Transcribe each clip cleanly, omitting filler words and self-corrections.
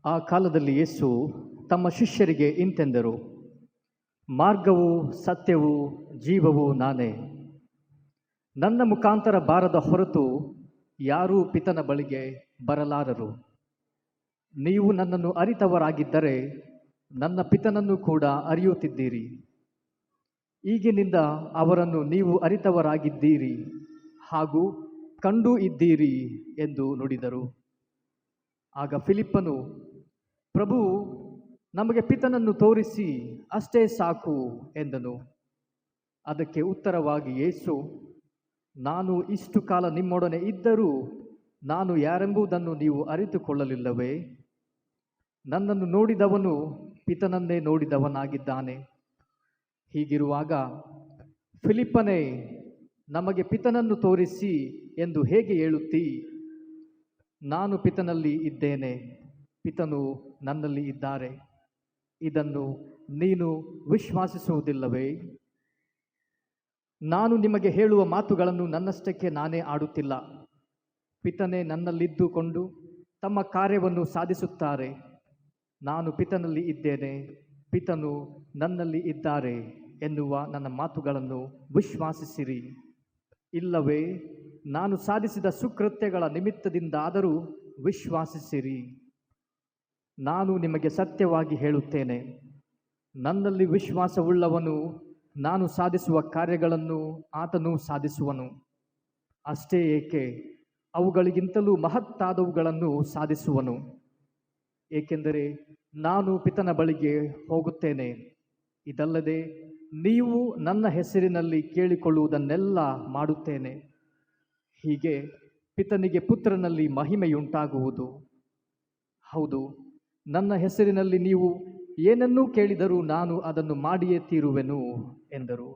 ಆ ಕಾಲದಲ್ಲಿ ಯೇಸು ತಮ್ಮ ಶಿಷ್ಯರಿಗೆ ಇಂತೆಂದರು, ಮಾರ್ಗವೂ ಸತ್ಯವೂ ಜೀವವೂ ನಾನೇ. ನನ್ನ ಮುಖಾಂತರ ಬಾರದ ಹೊರತು ಯಾರೂ ಪಿತನ ಬಳಿಗೆ ಬರಲಾರರು. ನೀವು ನನ್ನನ್ನು ಅರಿತವರಾಗಿದ್ದರೆ ನನ್ನ ಪಿತನನ್ನು ಕೂಡ ಅರಿಯುತ್ತಿದ್ದೀರಿ. ಈಗಿನಿಂದ ಅವರನ್ನು ನೀವು ಅರಿತವರಾಗಿದ್ದೀರಿ ಹಾಗೂ ಕಂಡೂ ಇದ್ದೀರಿ ಎಂದು ನುಡಿದರು. ಆಗ ಫಿಲಿಪ್ಪನು, ಪ್ರಭು, ನಮಗೆ ಪಿತನನ್ನು ತೋರಿಸಿ ಅಷ್ಟೇ ಸಾಕು ಎಂದನು. ಅದಕ್ಕೆ ಉತ್ತರವಾಗಿ ಯೇಸು, ನಾನು ಇಷ್ಟು ಕಾಲ ನಿಮ್ಮೊಡನೆ ಇದ್ದರೂ ನಾನು ಯಾರೆಂಬುದನ್ನು ನೀವು ಅರಿತುಕೊಳ್ಳಲಿಲ್ಲವೇ? ನನ್ನನ್ನು ನೋಡಿದವನು ಪಿತನನ್ನೇ ನೋಡಿದವನಾಗಿದ್ದಾನೆ. ಹೀಗಿರುವಾಗ ಫಿಲಿಪ್ಪನೇ, ನಮಗೆ ಪಿತನನ್ನು ತೋರಿಸಿ ಎಂದು ಹೇಗೆ ಹೇಳುತ್ತೀ? ನಾನು ಪಿತನಲ್ಲಿ ಇದ್ದೇನೆ, ಪಿತನು ನನ್ನಲ್ಲಿ ಇದ್ದಾರೆ. ಇದನ್ನು ನೀನು ವಿಶ್ವಾಸಿಸುವುದಿಲ್ಲವೇ? ನಾನು ನಿಮಗೆ ಹೇಳುವ ಮಾತುಗಳನ್ನು ನನ್ನಷ್ಟಕ್ಕೆ ನಾನೇ ಆಡುತ್ತಿಲ್ಲ. ಪಿತನೇ ನನ್ನಲ್ಲಿದ್ದುಕೊಂಡು ತಮ್ಮ ಕಾರ್ಯವನ್ನು ಸಾಧಿಸುತ್ತಾರೆ. ನಾನು ಪಿತನಲ್ಲಿ ಇದ್ದೇನೆ, ಪಿತನು ನನ್ನಲ್ಲಿ ಇದ್ದಾರೆ ಎನ್ನುವ ನನ್ನ ಮಾತುಗಳನ್ನು ವಿಶ್ವಾಸಿಸಿರಿ. ಇಲ್ಲವೇ ನಾನು ಸಾಧಿಸಿದ ಸುಕೃತ್ಯಗಳ ನಿಮಿತ್ತದಿಂದಾದರೂ ವಿಶ್ವಾಸಿಸಿರಿ. ನಾನು ನಿಮಗೆ ಸತ್ಯವಾಗಿ ಹೇಳುತ್ತೇನೆ, ನನ್ನಲ್ಲಿ ವಿಶ್ವಾಸವುಳ್ಳವನು ನಾನು ಸಾಧಿಸುವ ಕಾರ್ಯಗಳನ್ನು ಆತನು ಸಾಧಿಸುವನು. ಅಷ್ಟೇ ಏಕೆ, ಅವುಗಳಿಗಿಂತಲೂ ಮಹತ್ತಾದವುಗಳನ್ನು ಸಾಧಿಸುವನು. ಏಕೆಂದರೆ ನಾನು ಪಿತನ ಬಳಿಗೆ ಹೋಗುತ್ತೇನೆ. ಇದಲ್ಲದೆ ನೀವು ನನ್ನ ಹೆಸರಿನಲ್ಲಿ ಕೇಳಿಕೊಳ್ಳುವುದನ್ನೆಲ್ಲ ಮಾಡುತ್ತೇನೆ. ಹೀಗೆ ಪಿತನಿಗೆ ಪುತ್ರನಲ್ಲಿ ಮಹಿಮೆಯುಂಟಾಗುವುದು. ಹೌದು, ನನ್ನ ಹೆಸರಿನಲ್ಲಿ ನೀವು ಏನನ್ನೂ ಕೇಳಿದರೂ ನಾನು ಅದನ್ನು ಮಾಡಿಯೇ ತೀರುವೆನು ಎಂದರು.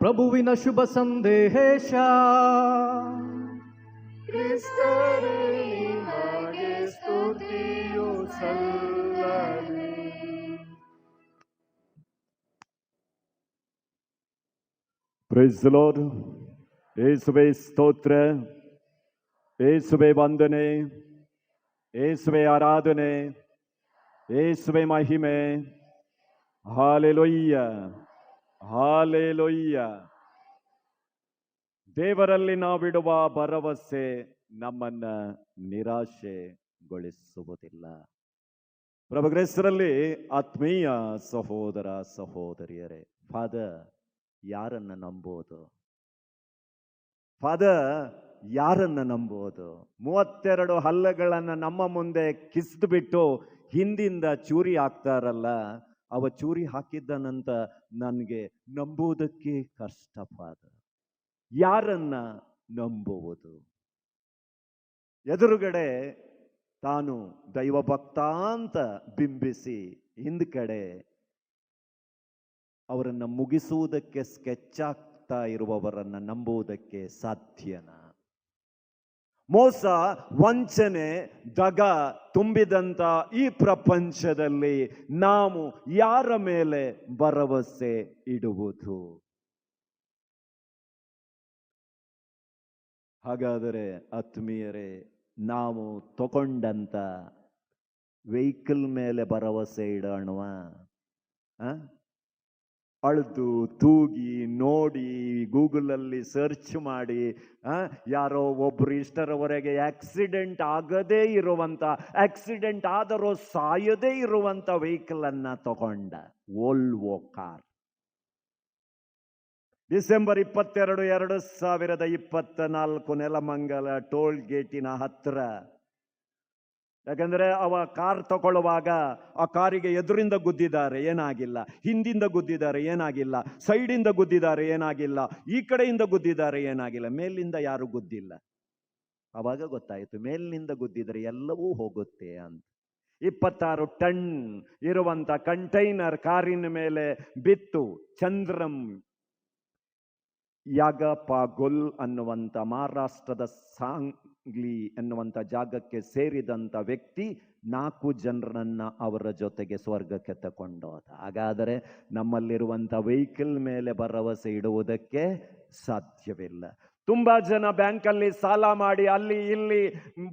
ಪ್ರಭುವಿನ ಶುಭ ಸಂದೇಶ. ಕ್ರಿಸ್ತರೇ ನಿಮಗೆ ಸ್ತುತಿಯು ಸಲ್ಲಲಿ. Praise the lord. ಯೇಸುವೇ ಸ್ತೋತ್ರ, ಯೇಸುವೇ ವಂದನೆ, ಯೇಸುವೇ ಆರಾಧನೆ, ಯೇಸುವೇ ಮಹಿಮೆ. Hallelujah, hallelujah. ದೇವರಲ್ಲಿ ನಾವಿಡುವ ಭರವಸೆ ನಮ್ಮನ್ನ ನಿರಾಶೆಗೊಳಿಸುವುದಿಲ್ಲ. ಪ್ರಭುಗಳ ಹೆಸರಲ್ಲಿ ಆತ್ಮೀಯ ಸಹೋದರ ಸಹೋದರಿಯರೇ, ಫಾದರ್ ಯಾರನ್ನ ನಂಬೋದು? ಫಾದರ್ ಯಾರನ್ನ ನಂಬೋದು? 32 ಹಲ್ಲಗಳನ್ನ ನಮ್ಮ ಮುಂದೆ ಕಿಸ್ದು ಬಿಟ್ಟು ಹಿಂದಿಂದ ಚೂರಿ ಹಾಕ್ತಾರಲ್ಲ, ಅವ ಚೂರಿ ಹಾಕಿದ್ದನಂತ ನನಗೆ ನಂಬುವುದಕ್ಕೆ ಕಷ್ಟ. ಫಾದರ್ ಯಾರನ್ನ ನಂಬುವುದು? ಎದುರುಗಡೆ ತಾನು ದೈವ ಭಕ್ತ ಅಂತ ಬಿಂಬಿಸಿ ಹಿಂದ್ಗಡೆ ಅವರನ್ನ ಮುಗಿಸುವುದಕ್ಕೆ ಸ್ಕೆಚ್ ಆಗ್ತಾ ಇರುವವರನ್ನ ನಂಬುವುದಕ್ಕೆ ಸಾಧ್ಯನಾ? ಮೋಸ, ವಂಚನೆ, ದಗ ತುಂಬಿದಂತ ಈ ಪ್ರಪಂಚದಲ್ಲಿ ನಾವು ಯಾರ ಮೇಲೆ ಭರವಸೆ ಇಡುವುದು? ಹಾಗಾದರೆ ಆತ್ಮೀಯರೇ, ನಾವು ತಗೊಂಡಂತ ವೆಹಿಕಲ್ ಮೇಲೆ ಭರವಸೆ ಇಡೋಣವಾ? ಅಳ್ದು ತೂಗಿ ನೋಡಿ ಗೂಗಲಲ್ಲಿ ಸರ್ಚ್ ಮಾಡಿ ಯಾರೋ ಒಬ್ರು ಇಷ್ಟರವರೆಗೆ ಆಕ್ಸಿಡೆಂಟ್ ಆಗದೇ ಇರುವಂತ, ಆಕ್ಸಿಡೆಂಟ್ ಆದರೂ ಸಾಯದೇ ಇರುವಂತ ವೆಹಿಕಲ್ ಅನ್ನ ತಗೊಂಡ Volvo car. December 22, 2024 Nelamangala toll ಗೇಟಿನ ಹತ್ರ. ಯಾಕಂದ್ರೆ ಅವ ಕಾರ್ ತಗೊಳ್ಳುವಾಗ ಆ ಕಾರಿಗೆ ಎದುರಿಂದ ಗುದ್ದಿದ್ದಾರೆ, ಏನಾಗಿಲ್ಲ. ಹಿಂದಿಂದ ಗುದ್ದಿದ್ದಾರೆ, ಏನಾಗಿಲ್ಲ. ಸೈಡಿಂದ ಗುದ್ದಿದ್ದಾರೆ, ಏನಾಗಿಲ್ಲ. ಈ ಕಡೆಯಿಂದ ಗುದ್ದಿದ್ದಾರೆ, ಏನಾಗಿಲ್ಲ. ಮೇಲಿಂದ ಯಾರು ಗುದ್ದಿಲ್ಲ. ಅವಾಗ ಗೊತ್ತಾಯಿತು, ಮೇಲಿನಿಂದ ಗುದ್ದಿದ್ರೆ ಎಲ್ಲವೂ ಹೋಗುತ್ತೆ ಅಂತ. 26 ಟನ್ ಇರುವಂತ ಕಂಟೈನರ್ ಕಾರಿನ ಮೇಲೆ ಬಿತ್ತು. ಚಂದ್ರಂ ಯಾಗಪಾಗೊಲ್ ಅನ್ನುವಂಥ ಮಹಾರಾಷ್ಟ್ರದ ಸಾಂಗ್ಲಿ ಎನ್ನುವಂಥ ಜಾಗಕ್ಕೆ ಸೇರಿದಂಥ ವ್ಯಕ್ತಿ 4 ಜನರನ್ನ ಅವರ ಜೊತೆಗೆ ಸ್ವರ್ಗಕ್ಕೆ ತಗೊಂಡೋದ. ಹಾಗಾದರೆ ನಮ್ಮಲ್ಲಿರುವಂಥ ವೆಹಿಕಲ್ ಮೇಲೆ ಭರವಸೆ ಇಡುವುದಕ್ಕೆ ಸಾಧ್ಯವಿಲ್ಲ. ತುಂಬಾ ಜನ ಬ್ಯಾಂಕಲ್ಲಿ ಸಾಲ ಮಾಡಿ ಅಲ್ಲಿ ಇಲ್ಲಿ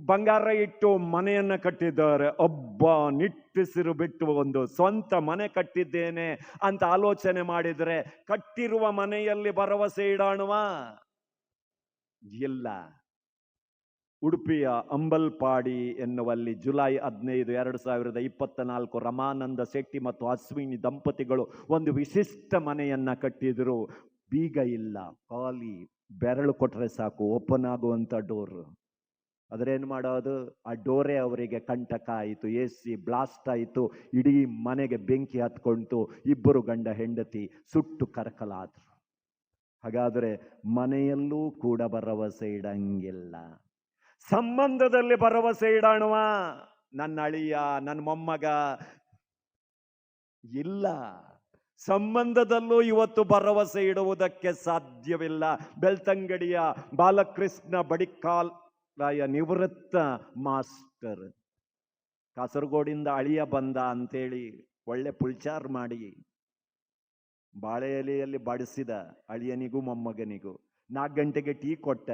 ಬಂಗಾರ ಇಟ್ಟು ಮನೆಯನ್ನ ಕಟ್ಟಿದ್ದಾರೆ. ಒಬ್ಬ ನಿಟ್ಟುಸಿರು ಬಿಟ್ಟು ಒಂದು ಸ್ವಂತ ಮನೆ ಕಟ್ಟಿದ್ದೇನೆ ಅಂತ ಆಲೋಚನೆ ಮಾಡಿದ್ರೆ ಕಟ್ಟಿರುವ ಮನೆಯಲ್ಲಿ ಭರವಸೆ ಇಡಾಣುವ ಇಲ್ಲ. ಉಡುಪಿಯ ಅಂಬಲ್ಪಾಡಿ ಎನ್ನುವಲ್ಲಿ ಜುಲೈ 15, 2024 ರಮಾನಂದ ಶೆಟ್ಟಿ ಮತ್ತು ಅಶ್ವಿನಿ ದಂಪತಿಗಳು ಒಂದು ವಿಶಿಷ್ಟ ಮನೆಯನ್ನ ಕಟ್ಟಿದ್ರು. ಬೀಗ ಇಲ್ಲ, ಖಾಲಿ, ಬೆರಳು ಕೊಟ್ರೆ ಸಾಕು ಓಪನ್ ಆಗುವಂತ ಡೋರ್. ಅದ್ರೇನು ಮಾಡೋದು, ಆ ಡೋರೇ ಅವರಿಗೆ ಕಂಟಕ ಆಯಿತು. AC ಬ್ಲಾಸ್ಟ್ ಆಯಿತು, ಇಡೀ ಮನೆಗೆ ಬೆಂಕಿ ಹತ್ಕೊಂತು. ಇಬ್ಬರು ಗಂಡ ಹೆಂಡತಿ ಸುಟ್ಟು ಕರಕಲಾದ್ರು. ಹಾಗಾದ್ರೆ ಮನೆಯಲ್ಲೂ ಕೂಡ ಭರವಸೆ ಇಡಂಗಿಲ್ಲ. ಸಂಬಂಧದಲ್ಲಿ ಭರವಸೆ ಇಡಾಣುವ, ನನ್ನ ಅಳಿಯ, ನನ್ನ ಮೊಮ್ಮಗ ಇಲ್ಲ. ಸಂಬಂಧದಲ್ಲೂ ಇವತ್ತು ಭರವಸೆ ಇಡುವುದಕ್ಕೆ ಸಾಧ್ಯವಿಲ್ಲ. ಬೆಳ್ತಂಗಡಿಯ ಬಾಲಕೃಷ್ಣ ಬಡಿಕಾಲಯ ನಿವೃತ್ತ ಮಾಸ್ಟರ್ ಕಾಸರಗೋಡಿಂದ ಅಳಿಯ ಬಂದ ಅಂತೇಳಿ ಒಳ್ಳೆ ಪುಲ್ಚಾರ್ ಮಾಡಿ ಬಾಳೆ ಎಲೆಯಲ್ಲಿ ಬಡಿಸಿದ ಅಳಿಯನಿಗೂ ಮೊಮ್ಮಗನಿಗೂ. 4 ಗಂಟೆಗೆ ಟೀ ಕೊಟ್ಟ.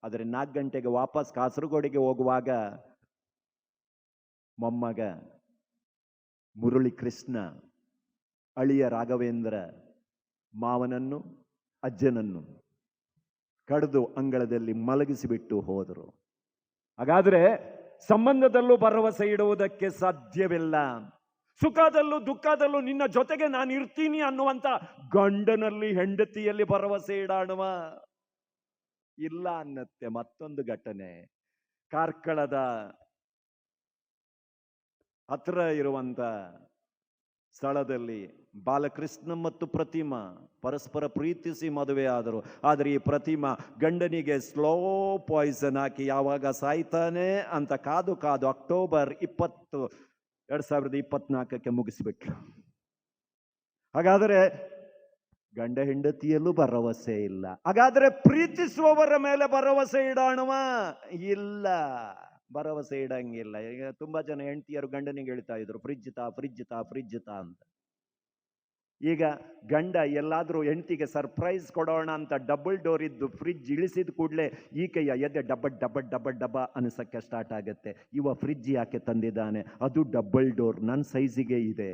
ಆದರೆ 4 ಗಂಟೆಗೆ ವಾಪಸ್ ಕಾಸರಗೋಡಿಗೆ ಹೋಗುವಾಗ ಮೊಮ್ಮಗ ಮುರಳಿ ಕೃಷ್ಣ, ಅಳಿಯ ರಾಘವೇಂದ್ರ ಮಾವನನ್ನು ಅಜ್ಜನನ್ನು ಕಡಿದು ಅಂಗಳದಲ್ಲಿ ಮಲಗಿಸಿಬಿಟ್ಟು ಹೋದರು. ಹಾಗಾದ್ರೆ ಸಂಬಂಧದಲ್ಲೂ ಭರವಸೆ ಇಡುವುದಕ್ಕೆ ಸಾಧ್ಯವಿಲ್ಲ. ಸುಖದಲ್ಲೂ ದುಃಖದಲ್ಲೂ ನಿನ್ನ ಜೊತೆಗೆ ನಾನು ಇರ್ತೀನಿ ಅನ್ನುವಂತ ಗಂಡನಲ್ಲಿ ಹೆಂಡತಿಯಲ್ಲಿ ಭರವಸೆ ಇಡಾಣುವ ಇಲ್ಲ ಅನ್ನತ್ತೆ. ಮತ್ತೊಂದು ಘಟನೆ, ಕಾರ್ಕಳದ ಹತ್ರ ಇರುವಂತ ಸ್ಥಳದಲ್ಲಿ ಬಾಲಕೃಷ್ಣ ಮತ್ತು ಪ್ರತಿಮಾ ಪರಸ್ಪರ ಪ್ರೀತಿಸಿ ಮದುವೆ ಆದರು. ಆದರೆ ಈ ಪ್ರತಿಮಾ ಗಂಡನಿಗೆ ಸ್ಲೋ ಪಾಯ್ಸನ್ ಹಾಕಿ ಯಾವಾಗ ಸಾಯ್ತಾನೆ ಅಂತ ಕಾದು ಕಾದು ಅಕ್ಟೋಬರ್ 20, 2024 ಮುಗಿಸಿಬಿಟ್ಲು. ಹಾಗಾದರೆ ಗಂಡ ಹೆಂಡತಿಯಲ್ಲೂ ಭರವಸೆ ಇಲ್ಲ. ಹಾಗಾದ್ರೆ ಪ್ರೀತಿಸುವವರ ಮೇಲೆ ಭರವಸೆ ಇಡಾಣುವ ಇಲ್ಲ, ಭರವಸೆ ಇಡಂಗಿಲ್ಲ. ಈಗ ತುಂಬಾ ಜನ ಹೆಂಡತಿಯರು ಗಂಡನಿಗೆ ಹೇಳ್ತಾ ಇದ್ರು ಫ್ರಿಜ್ ತಾ ಫ್ರಿಜ್ ತಾ ಫ್ರಿಜ್ ತಾ ಅಂತ. ಈಗ ಗಂಡ ಎಲ್ಲಾದ್ರೂ ಹೆಂಡತಿಗೆ ಸರ್ಪ್ರೈಸ್ ಕೊಡೋಣ ಅಂತ ಡಬಲ್ ಡೋರ್ ಇದ್ದು ಫ್ರಿಜ್ ಇಳಿಸಿದ ಕೂಡಲೇ ಈಕೆಯ ಎದೆ ಡಬ್ಬ ಡಬ್ಬ ಡಬ್ಬ ಡಬ್ಬ ಅನಿಸಕ್ಕೆ ಸ್ಟಾರ್ಟ್ ಆಗುತ್ತೆ. ಇವ ಫ್ರಿಜ್ ಯಾಕೆ ತಂದಿದ್ದಾನೆ, ಅದು ಡಬಲ್ ಡೋರ್, ನನ್ನ ಸೈಜಿಗೆ ಇದೆ.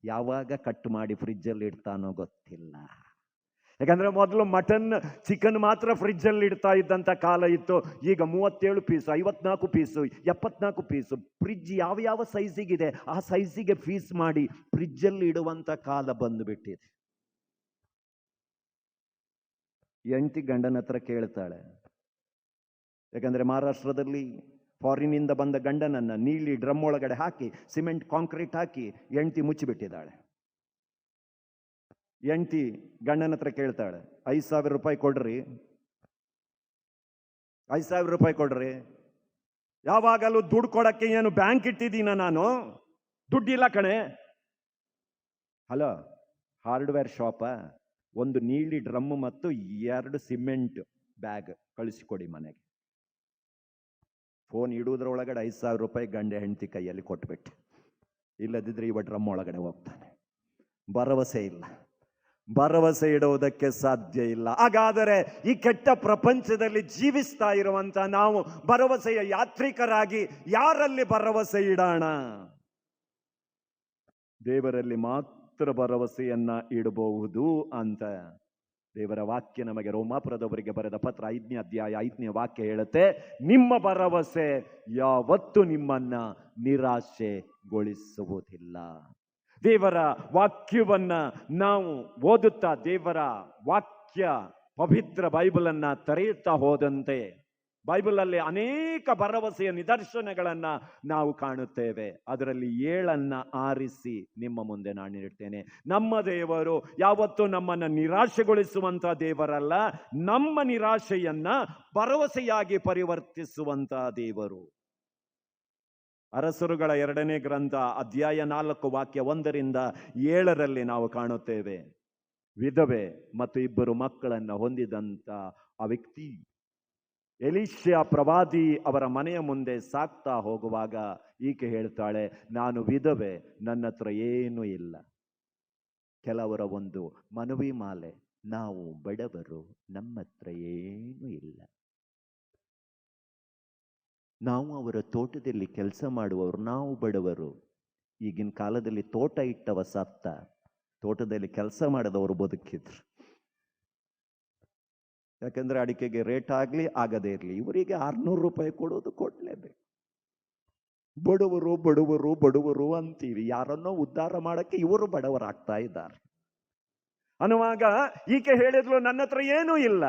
ಯಾವಾಗ ಕಟ್ ಮಾಡಿ ಫ್ರಿಜ್ಜಲ್ಲಿ ಇಡ್ತಾನೋ ಗೊತ್ತಿಲ್ಲ. ಯಾಕಂದ್ರೆ ಮೊದಲು ಮಟನ್ ಚಿಕನ್ ಮಾತ್ರ ಫ್ರಿಜ್ಜಲ್ಲಿ ಇಡ್ತಾ ಇದ್ದಂಥ ಕಾಲ ಇತ್ತು. ಈಗ 37 ಪೀಸು, 54 ಪೀಸು, 74 ಪೀಸು. ಫ್ರಿಜ್ ಯಾವ ಸೈಜಿಗಿದೆ ಆ ಸೈಜಿಗೆ ಪೀಸ್ ಮಾಡಿ ಫ್ರಿಜ್ಜಲ್ಲಿ ಇಡುವಂತ ಕಾಲ ಬಂದುಬಿಟ್ಟಿದೆ. ಹೆಂಡತಿ ಗಂಡನ ಹತ್ರ ಕೇಳ್ತಾಳೆ. ಯಾಕಂದ್ರೆ ಮಹಾರಾಷ್ಟ್ರದಲ್ಲಿ ಫಾರಿನಿಂದ ಬಂದ ಗಂಡನನ್ನ ನೀಲಿ ಡ್ರಮ್ ಒಳಗಡೆ ಹಾಕಿ ಸಿಮೆಂಟ್ ಕಾಂಕ್ರೀಟ್ ಹಾಕಿ ಹೆಂಡತಿ ಮುಚ್ಚಿಬಿಟ್ಟಿದ್ದಾಳೆ. ಹೆಂಡತಿ ಗಂಡನ ಹತ್ರ ಕೇಳ್ತಾಳೆ, 5,000 ರೂಪಾಯಿ ಕೊಡ್ರಿ, 5,000 ರೂಪಾಯಿ ಕೊಡ್ರಿ. ಯಾವಾಗಲೂ ದುಡ್ಡು ಕೊಡಕ್ಕೆ ಏನು ಬ್ಯಾಂಕ್ ಇಟ್ಟಿದ್ದೀನ ನಾನು? ದುಡ್ಡಿಲ್ಲ ಕಣೆ. ಹಲೋ, ಹಾರ್ಡ್ವೇರ್ ಶಾಪ, ಒಂದು ನೀಲಿ ಡ್ರಮ್ ಮತ್ತು 2 ಸಿಮೆಂಟ್ ಬ್ಯಾಗ್ ಕಳಿಸಿಕೊಡಿ ಮನೆಗೆ. ಫೋನ್ ಇಡುವುದರೊಳಗಡೆ 5,000 ರೂಪಾಯಿ ಗಂಡ ಹೆಂಡತಿ ಕೈಯಲ್ಲಿ ಕೊಟ್ಬಿಟ್ಟೆ. ಇಲ್ಲದಿದ್ರೆ ಇವ ಡ್ರಮ್ ಒಳಗಡೆ ಹೋಗ್ತಾನೆ. ಭರವಸೆ ಇಲ್ಲ, ಭರವಸೆ ಇಡುವುದಕ್ಕೆ ಸಾಧ್ಯ ಇಲ್ಲ. ಹಾಗಾದರೆ ಈ ಕೆಟ್ಟ ಪ್ರಪಂಚದಲ್ಲಿ ಜೀವಿಸ್ತಾ ಇರುವಂತ ನಾವು ಭರವಸೆಯ ಯಾತ್ರಿಕರಾಗಿ ಯಾರಲ್ಲಿ ಭರವಸೆ ಇಡೋಣ? ದೇವರಲ್ಲಿ ಮಾತ್ರ ಭರವಸೆಯನ್ನ ಇಡಬಹುದು ಅಂತ ದೇವರ ವಾಕ್ಯ ನಮಗೆ ರೋಮಾಪುರದವರಿಗೆ ಬರೆದ ಪತ್ರ 5ನೇ ಅಧ್ಯಾಯ 5ನೇ ವಾಕ್ಯ ಹೇಳುತ್ತೆ, ನಿಮ್ಮ ಭರವಸೆ ಯಾವತ್ತೂ ನಿಮ್ಮನ್ನ ನಿರಾಶೆಗೊಳಿಸುವುದಿಲ್ಲ. ದೇವರ ವಾಕ್ಯವನ್ನ ನಾವು ಓದುತ್ತಾ ದೇವರ ವಾಕ್ಯ ಪವಿತ್ರ ಬೈಬಲನ್ನ ತೆರೆಯುತ್ತಾ ಹೋದಂತೆ ಬೈಬಲಲ್ಲಿ ಅನೇಕ ಭರವಸೆಯ ನಿದರ್ಶನಗಳನ್ನ ನಾವು ಕಾಣುತ್ತೇವೆ. ಅದರಲ್ಲಿ 7 ಆರಿಸಿ ನಿಮ್ಮ ಮುಂದೆ ನಾನು ಇಡ್ತೇನೆ. ನಮ್ಮ ದೇವರು ಯಾವತ್ತೂ ನಮ್ಮನ್ನ ನಿರಾಶೆಗೊಳಿಸುವಂತ ದೇವರಲ್ಲ, ನಮ್ಮ ನಿರಾಶೆಯನ್ನ ಭರವಸೆಯಾಗಿ ಪರಿವರ್ತಿಸುವಂತ ದೇವರು. ಅರಸರುಗಳ 2ನೇ ಗ್ರಂಥ ಅಧ್ಯಾಯ 4 ವಾಕ್ಯ 1ರಿಂದ 7ರಲ್ಲಿ ನಾವು ಕಾಣುತ್ತೇವೆ. ವಿಧವೆ ಮತ್ತು 2 ಮಕ್ಕಳನ್ನ ಹೊಂದಿದಂತ ಆ ವ್ಯಕ್ತಿ ಎಲೀಷಾ ಪ್ರವಾದಿ ಅವರ ಮನೆಯ ಮುಂದೆ ಸಾಕ್ತಾ ಹೋಗುವಾಗ ಈಕೆ ಹೇಳ್ತಾಳೆ, ನಾನು ವಿಧವೆ, ನನ್ನ ಹತ್ರ ಏನೂ ಇಲ್ಲ. ಕೆಲವರ ಒಂದು ಮನವಿ ಮಾಲೆ, ನಾವು ಬಡವರು, ನಮ್ಮ ಹತ್ರ ಏನೂ ಇಲ್ಲ. ನಾವು ಅವರ ತೋಟದಲ್ಲಿ ಕೆಲಸ ಮಾಡುವವರು, ನಾವು ಬಡವರು. ಈಗಿನ ಕಾಲದಲ್ಲಿ ತೋಟ ಇಟ್ಟವ ಸತ್ತ, ತೋಟದಲ್ಲಿ ಕೆಲಸ ಮಾಡದವರು ಬದುಕಿದ್ರು. ಯಾಕಂದ್ರೆ ಅಡಿಕೆಗೆ ರೇಟ್ ಆಗಲಿ ಆಗದೇ ಇರಲಿ, ಇವರಿಗೆ 600 ರೂಪಾಯಿ ಕೊಡೋದು ಕೊಡ್ಲೇಬೇಕು. ಬಡವರು ಬಡವರು ಬಡವರು ಅಂತೀವಿ, ಯಾರನ್ನೋ ಉದ್ಧಾರ ಮಾಡಕ್ಕೆ ಇವರು ಬಡವರಾಗ್ತಾ ಇದ್ದಾರೆ ಅನ್ನುವಾಗ ಈಕೆ ಹೇಳಿದ್ಲು, ನನ್ನ ಹತ್ರ ಏನೂ ಇಲ್ಲ.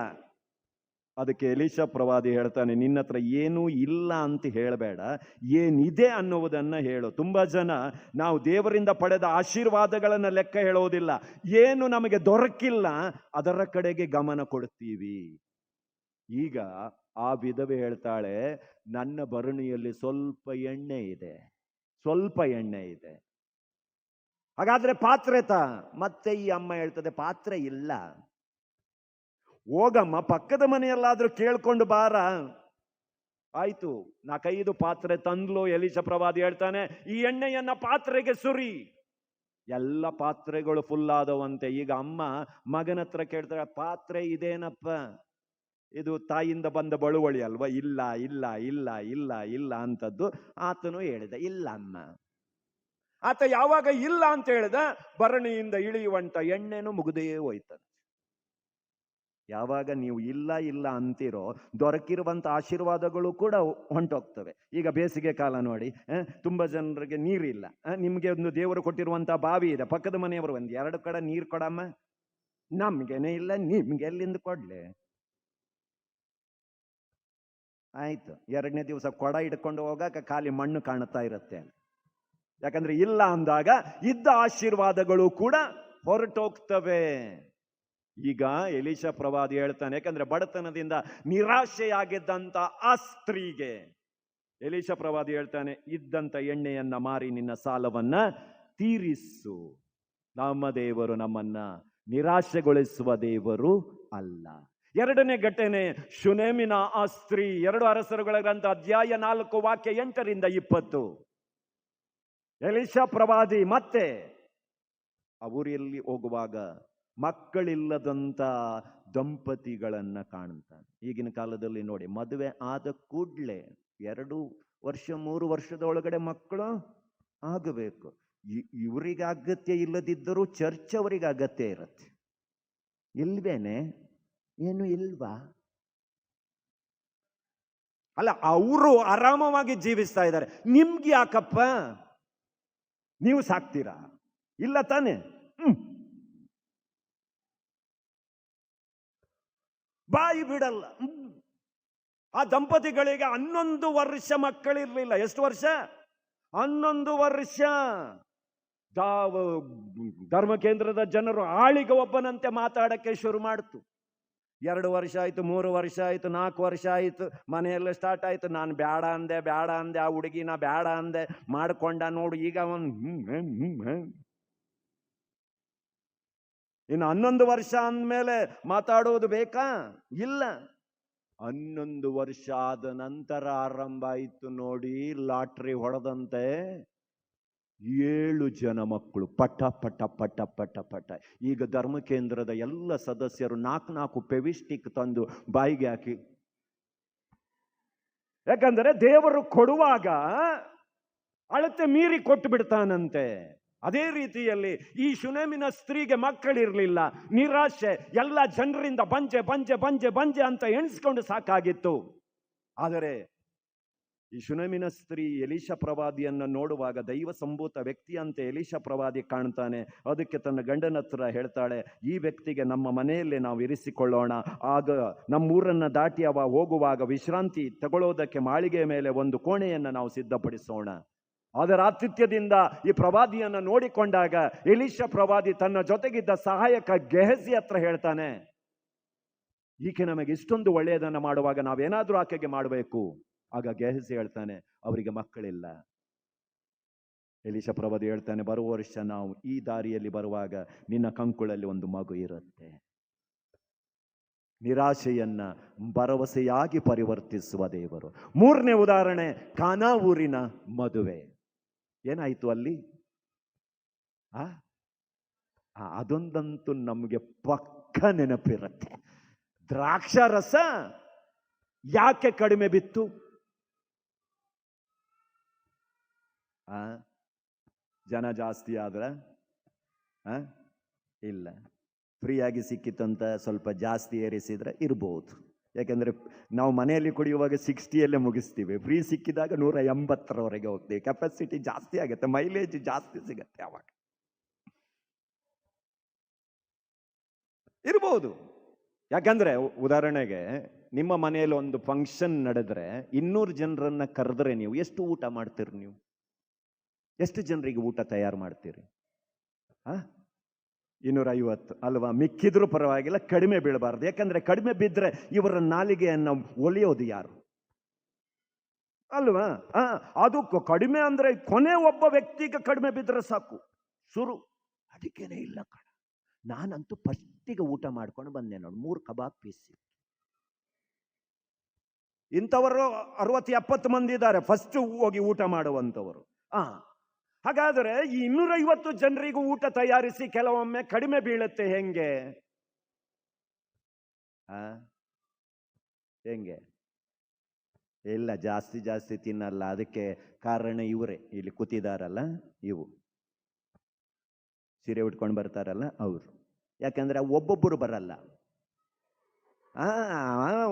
ಅದಕ್ಕೆ ಎಲೀಷಾ ಪ್ರವಾದಿ ಹೇಳ್ತಾನೆ, ನಿನ್ನ ಹತ್ರ ಏನೂ ಇಲ್ಲ ಅಂತ ಹೇಳಬೇಡ, ಏನಿದೆ ಅನ್ನುವುದನ್ನ ಹೇಳು. ತುಂಬಾ ಜನ ನಾವು ದೇವರಿಂದ ಪಡೆದ ಆಶೀರ್ವಾದಗಳನ್ನ ಲೆಕ್ಕ ಹೇಳೋದಿಲ್ಲ, ಏನು ನಮಗೆ ದೊರಕಿಲ್ಲ ಅದರ ಕಡೆಗೆ ಗಮನ ಕೊಡ್ತೀವಿ. ಈಗ ಆ ವಿಧವೆ ಹೇಳ್ತಾಳೆ, ನನ್ನ ಭರಣಿಯಲ್ಲಿ ಸ್ವಲ್ಪ ಎಣ್ಣೆ ಇದೆ, ಸ್ವಲ್ಪ ಎಣ್ಣೆ ಇದೆ. ಹಾಗಾದ್ರೆ ಪಾತ್ರೆ ಮತ್ತೆ ಈ ಅಮ್ಮ ಹೇಳ್ತದೆ, ಪಾತ್ರೆ ಇಲ್ಲ. ಹೋಗಮ್ಮ ಪಕ್ಕದ ಮನೆಯಲ್ಲಾದ್ರೂ ಕೇಳ್ಕೊಂಡು ಬಾರ. ಆಯ್ತು, 4-5 ಪಾತ್ರೆ ತಂದ್ಲು. ಎಲೀಷಾ ಪ್ರವಾದಿ ಹೇಳ್ತಾನೆ, ಈ ಎಣ್ಣೆಯನ್ನ ಪಾತ್ರೆಗೆ ಸುರಿ. ಎಲ್ಲ ಪಾತ್ರೆಗಳು ಫುಲ್ ಆದವಂತೆ. ಈಗ ಅಮ್ಮ ಮಗನ ಹತ್ರ ಕೇಳ್ತಾಳೆ, ಪಾತ್ರೆ ಇದೇನಪ್ಪ? ಇದು ತಾಯಿಯಿಂದ ಬಂದ ಬಳುವಳಿ ಅಲ್ವಾ? ಇಲ್ಲ ಇಲ್ಲ ಇಲ್ಲ ಇಲ್ಲ ಇಲ್ಲ ಅಂತದ್ದು. ಆತನು ಹೇಳಿದ, ಇಲ್ಲ ಅಮ್ಮ. ಆತ ಯಾವಾಗ ಇಲ್ಲ ಅಂತ ಹೇಳಿದ, ಭರಣಿಯಿಂದ ಇಳಿಯುವಂತ ಎಣ್ಣೆನು ಮುಗಿದೇ ಹೋಯ್ತದೆ. ಯಾವಾಗ ನೀವು ಇಲ್ಲ ಇಲ್ಲ ಅಂತಿರೋ, ದೊರಕಿರುವಂತ ಆಶೀರ್ವಾದಗಳು ಕೂಡ ಹೊಂಟೋಗ್ತವೆ. ಈಗ ಬೇಸಿಗೆ ಕಾಲ ನೋಡಿ, ತುಂಬಾ ಜನರಿಗೆ ನೀರಿಲ್ಲ. ನಿಮ್ಗೆ ಒಂದು ದೇವರು ಕೊಟ್ಟಿರುವಂತ ಬಾವಿ ಇದೆ, ಪಕ್ಕದ ಮನೆಯವರು 1-2 ಕಡೆ ನೀರು ಕೊಡಮ್ಮ. ನಮ್ಗೇನೆ ಇಲ್ಲ, ನಿಮ್ಗೆ ಎಲ್ಲಿಂದ ಕೊಡ್ಲಿ? ಆಯ್ತು, 2ನೇ ದಿವಸ ಕೊಡ ಹಿಡ್ಕೊಂಡು ಹೋಗಾಕ ಖಾಲಿ ಮಣ್ಣು ಕಾಣುತ್ತಾ ಇರುತ್ತೆ. ಯಾಕಂದ್ರೆ ಇಲ್ಲ ಅಂದಾಗ ಇದ್ದ ಆಶೀರ್ವಾದಗಳು ಕೂಡ ಹೊರಟೋಗ್ತವೆ. ಈಗ ಎಲೀಷಾ ಪ್ರವಾದಿ ಹೇಳ್ತಾನೆ, ಯಾಕಂದ್ರೆ ಬಡತನದಿಂದ ನಿರಾಶೆಯಾಗಿದ್ದಂತ ಆ ಸ್ತ್ರೀಗೆ ಎಲೀಷಾ ಪ್ರವಾದಿ ಹೇಳ್ತಾನೆ, ಇದ್ದಂತ ಎಣ್ಣೆಯನ್ನ ಮಾರಿ ನಿನ್ನ ಸಾಲವನ್ನ ತೀರಿಸು. ನಮ್ಮ ದೇವರು ನಮ್ಮನ್ನ ನಿರಾಶೆಗೊಳಿಸುವ ದೇವರು ಅಲ್ಲ. 2ನೇ ಘಟನೆ, ಶುನೇಮಿನ ಆ ಸ್ತ್ರೀ. 2 ಅರಸರುಗಳ ಗ್ರಂಥ ಅಧ್ಯಾಯ 4 ವಾಕ್ಯ 8ರಿಂದ 20. ಎಲೀಷಾ ಪ್ರವಾದಿ ಮತ್ತೆ ಆ ಊರಲ್ಲಿ ಹೋಗುವಾಗ ಮಕ್ಕಳಿಲ್ಲದಂತ ದಂಪತಿಗಳನ್ನ ಕಾಣ್ತಾನೆ. ಈಗಿನ ಕಾಲದಲ್ಲಿ ನೋಡಿ, ಮದುವೆ ಆದ ಕೂಡ್ಲೆ 2 ವರ್ಷ 3 ವರ್ಷದ ಒಳಗಡೆ ಮಕ್ಕಳು ಆಗಬೇಕು. ಇವರಿಗೆ ಅಗತ್ಯ ಇಲ್ಲದಿದ್ದರೂ ಚರ್ಚ್ ಅವರಿಗೆ ಅಗತ್ಯ ಇರುತ್ತೆ. ಇಲ್ವೇನೆ? ಏನು ಇಲ್ವಾ? ಅಲ್ಲ, ಅವರು ಆರಾಮವಾಗಿ ಜೀವಿಸ್ತಾ ಇದ್ದಾರೆ, ನಿಮ್ಗೆ ಯಾಕಪ್ಪ? ನೀವು ಸಾಕ್ತೀರಾ? ಇಲ್ಲ ತಾನೆ? ಬಾಯಿ ಬಿಡಲ್ಲ. ಆ ದಂಪತಿಗಳಿಗೆ 11 ವರ್ಷ ಮಕ್ಕಳಿರ್ಲಿಲ್ಲ. ಎಷ್ಟು ವರ್ಷ? 11 ವರ್ಷ. ಧರ್ಮ ಕೇಂದ್ರದ ಜನರು ಆಳಿಗೆ ಒಬ್ಬನಂತೆ ಮಾತಾಡಕ್ಕೆ ಶುರು ಮಾಡ್ತು. 2 ವರ್ಷ ಆಯ್ತು, 3 ವರ್ಷ ಆಯ್ತು, 4 ವರ್ಷ ಆಯ್ತು, ಮನೆಯಲ್ಲ ಸ್ಟಾರ್ಟ್ ಆಯ್ತು. ನಾನು ಬೇಡ ಅಂದೆ, ಆ ಹುಡುಗಿನ ಬೇಡ ಅಂದೆ, ಮಾಡ್ಕೊಂಡ ನೋಡು. ಈಗ ಇನ್ನು 11 ವರ್ಷ ಅಂದ್ಮೇಲೆ ಮಾತಾಡೋದು ಬೇಕಾ? ಇಲ್ಲ. 11 ವರ್ಷ ಆದ ನಂತರ ಆರಂಭ ಆಯ್ತು ನೋಡಿ, ಲಾಟ್ರಿ ಹೊಡೆದಂತೆ 7 ಜನ ಮಕ್ಕಳು. ಪಟ ಪಟ ಪಟ ಪಟ ಪಟ. ಈಗ ಧರ್ಮ ಕೇಂದ್ರದ ಎಲ್ಲ ಸದಸ್ಯರು 4 ಪೆವಿಸ್ಟಿಕ್ ತಂದು ಬಾಯಿಗೆ ಹಾಕಿ, ಯಾಕಂದರೆ ದೇವರು ಕೊಡುವಾಗ ಅಳತೆ ಮೀರಿ ಕೊಟ್ಟು ಬಿಡ್ತಾನಂತೆ. ಅದೇ ರೀತಿಯಲ್ಲಿ ಈ ಶುನೇಮಿನ ಸ್ತ್ರೀಗೆ ಮಕ್ಕಳಿರ್ಲಿಲ್ಲ, ನಿರಾಶೆ. ಎಲ್ಲ ಜನರಿಂದ ಬಂಜೆ ಬಂಜೆ ಬಂಜೆ ಬಂಜೆ ಅಂತ ಎಣಿಸ್ಕೊಂಡು ಸಾಕಾಗಿತ್ತು. ಆದರೆ ಈ ಶುನೇಮಿನ ಸ್ತ್ರೀ ಎಲೀಷಾ ಪ್ರವಾದಿಯನ್ನು ನೋಡುವಾಗ ದೈವ ಸಂಭೂತ ವ್ಯಕ್ತಿ ಅಂತ ಎಲೀಷಾ ಪ್ರವಾದಿ ಕಾಣ್ತಾನೆ. ಅದಕ್ಕೆ ತನ್ನ ಗಂಡನ ಹತ್ರ ಹೇಳ್ತಾಳೆ, ಈ ವ್ಯಕ್ತಿಗೆ ನಮ್ಮ ಮನೆಯಲ್ಲೇ ನಾವು ಇರಿಸಿಕೊಳ್ಳೋಣ. ಆಗ ನಮ್ಮೂರನ್ನ ದಾಟಿ ಅವ ಹೋಗುವಾಗ ವಿಶ್ರಾಂತಿ ತಗೊಳ್ಳೋದಕ್ಕೆ ಮಾಳಿಗೆಯ ಮೇಲೆ ಒಂದು ಕೋಣೆಯನ್ನು ನಾವು ಸಿದ್ಧಪಡಿಸೋಣ. ಅದರ ಆತಿಥ್ಯದಿಂದ ಈ ಪ್ರವಾದಿಯನ್ನು ನೋಡಿಕೊಂಡಾಗ ಎಲೀಷಾ ಪ್ರವಾದಿ ತನ್ನ ಜೊತೆಗಿದ್ದ ಸಹಾಯಕ ಗೆಹಜಿ ಹತ್ರ ಹೇಳ್ತಾನೆ, ಈಕೆ ನಮಗೆ ಇಷ್ಟೊಂದು ಒಳ್ಳೆಯದನ್ನು ಮಾಡುವಾಗ ನಾವೇನಾದ್ರೂ ಆಕೆಗೆ ಮಾಡಬೇಕು. ಆಗ ಗೆಹಜಿ ಹೇಳ್ತಾನೆ, ಅವರಿಗೆ ಮಕ್ಕಳಿಲ್ಲ. ಎಲೀಷಾ ಪ್ರವಾದಿ ಹೇಳ್ತಾನೆ, ಬರುವ ವರ್ಷ ನಾವು ಈ ದಾರಿಯಲ್ಲಿ ಬರುವಾಗ ನಿನ್ನ ಕಂಕುಳಲ್ಲಿ ಒಂದು ಮಗು ಇರುತ್ತೆ. ನಿರಾಶೆಯನ್ನ ಭರವಸೆಯಾಗಿ ಪರಿವರ್ತಿಸುವ ದೇವರು. 3ನೇ ಉದಾಹರಣೆ, ಕಾನಾ ಊರಿನ ಮದುವೆ. ಏನಾಯ್ತು ಅಲ್ಲಿ? ಅದೊಂದಂತೂ ನಮಗೆ ಪಕ್ಕ ಪಕ್ಕ ನೆನಪಿರುತ್ತೆ. ದ್ರಾಕ್ಷಾರಸ ಯಾಕೆ ಕಡಿಮೆ ಬಿತ್ತು? ಜನ ಜಾಸ್ತಿ ಆದ್ರ ಇಲ್ಲ, ಫ್ರೀಯಾಗಿ ಸಿಕ್ಕಿತ್ತು ಅಂತ ಸ್ವಲ್ಪ ಜಾಸ್ತಿ ಏರಿಸಿದ್ರೆ ಇರ್ಬೋದು. ಯಾಕೆಂದ್ರೆ ನಾವು ಮನೆಯಲ್ಲಿ ಕುಡಿಯುವಾಗ 60ಯಲ್ಲೇ ಮುಗಿಸ್ತೀವಿ, ಫ್ರೀ ಸಿಕ್ಕಿದಾಗ 180ರವರೆಗೆ ಹೋಗ್ತೀವಿ. ಕೆಪಾಸಿಟಿ ಜಾಸ್ತಿ ಆಗುತ್ತೆ, ಮೈಲೇಜ್ ಜಾಸ್ತಿ ಸಿಗತ್ತೆ. ಅವಾಗ ಇರ್ಬೋದು. ಯಾಕಂದ್ರೆ ಉದಾಹರಣೆಗೆ ನಿಮ್ಮ ಮನೆಯಲ್ಲಿ ಒಂದು ಫಂಕ್ಷನ್ ನಡೆದ್ರೆ 200 ಜನರನ್ನ ಕರೆದ್ರೆ ನೀವು ಎಷ್ಟು ಊಟ ಮಾಡ್ತೀರಿ? ನೀವು ಎಷ್ಟು ಜನರಿಗೆ ಊಟ ತಯಾರು ಮಾಡ್ತೀರಿ? 250 ಅಲ್ವಾ? ಮಿಕ್ಕಿದ್ರೂ ಪರವಾಗಿಲ್ಲ, ಕಡಿಮೆ ಬೀಳಬಾರ್ದು. ಯಾಕಂದ್ರೆ ಕಡಿಮೆ ಬಿದ್ದರೆ ಇವರ ನಾಲಿಗೆಯನ್ನು ಒಲಿಯೋದು ಯಾರು? ಅಲ್ವಾ? ಅದು ಕಡಿಮೆ ಅಂದ್ರೆ ಕೊನೆ ಒಬ್ಬ ವ್ಯಕ್ತಿಗೆ ಕಡಿಮೆ ಬಿದ್ದರೆ ಸಾಕು, ಶುರು. ಅದಕ್ಕೇನೆ ಇಲ್ಲ ಕಣ, ನಾನಂತೂ ಫಸ್ಟಿಗೆ ಊಟ ಮಾಡ್ಕೊಂಡು ಬಂದೆ ನೋಡಿ, 3 ಕಬಾಬ್ ಪೀಸ್. ಇಂಥವರು 60-70 ಮಂದಿ ಇದ್ದಾರೆ ಫಸ್ಟ್ ಹೋಗಿ ಊಟ ಮಾಡುವಂಥವರು. ಹಾಗಾದ್ರೆ ಈ 250 ಜನರಿಗೂ ಊಟ ತಯಾರಿಸಿ ಕೆಲವೊಮ್ಮೆ ಕಡಿಮೆ ಬೀಳುತ್ತೆ. ಹೆಂಗೆ? ಹೆಂಗೆ? ಇಲ್ಲ, ಜಾಸ್ತಿ ಜಾಸ್ತಿ ತಿನ್ನಲ್ಲ. ಅದಕ್ಕೆ ಕಾರಣ ಇವರೇ, ಇಲ್ಲಿ ಕೂತಿದಾರಲ್ಲ ಇವು, ಸೀರೆ ಉಟ್ಕೊಂಡು ಬರ್ತಾರಲ್ಲ ಅವರು. ಯಾಕಂದ್ರೆ ಒಬ್ಬೊಬ್ಬರು ಬರಲ್ಲ,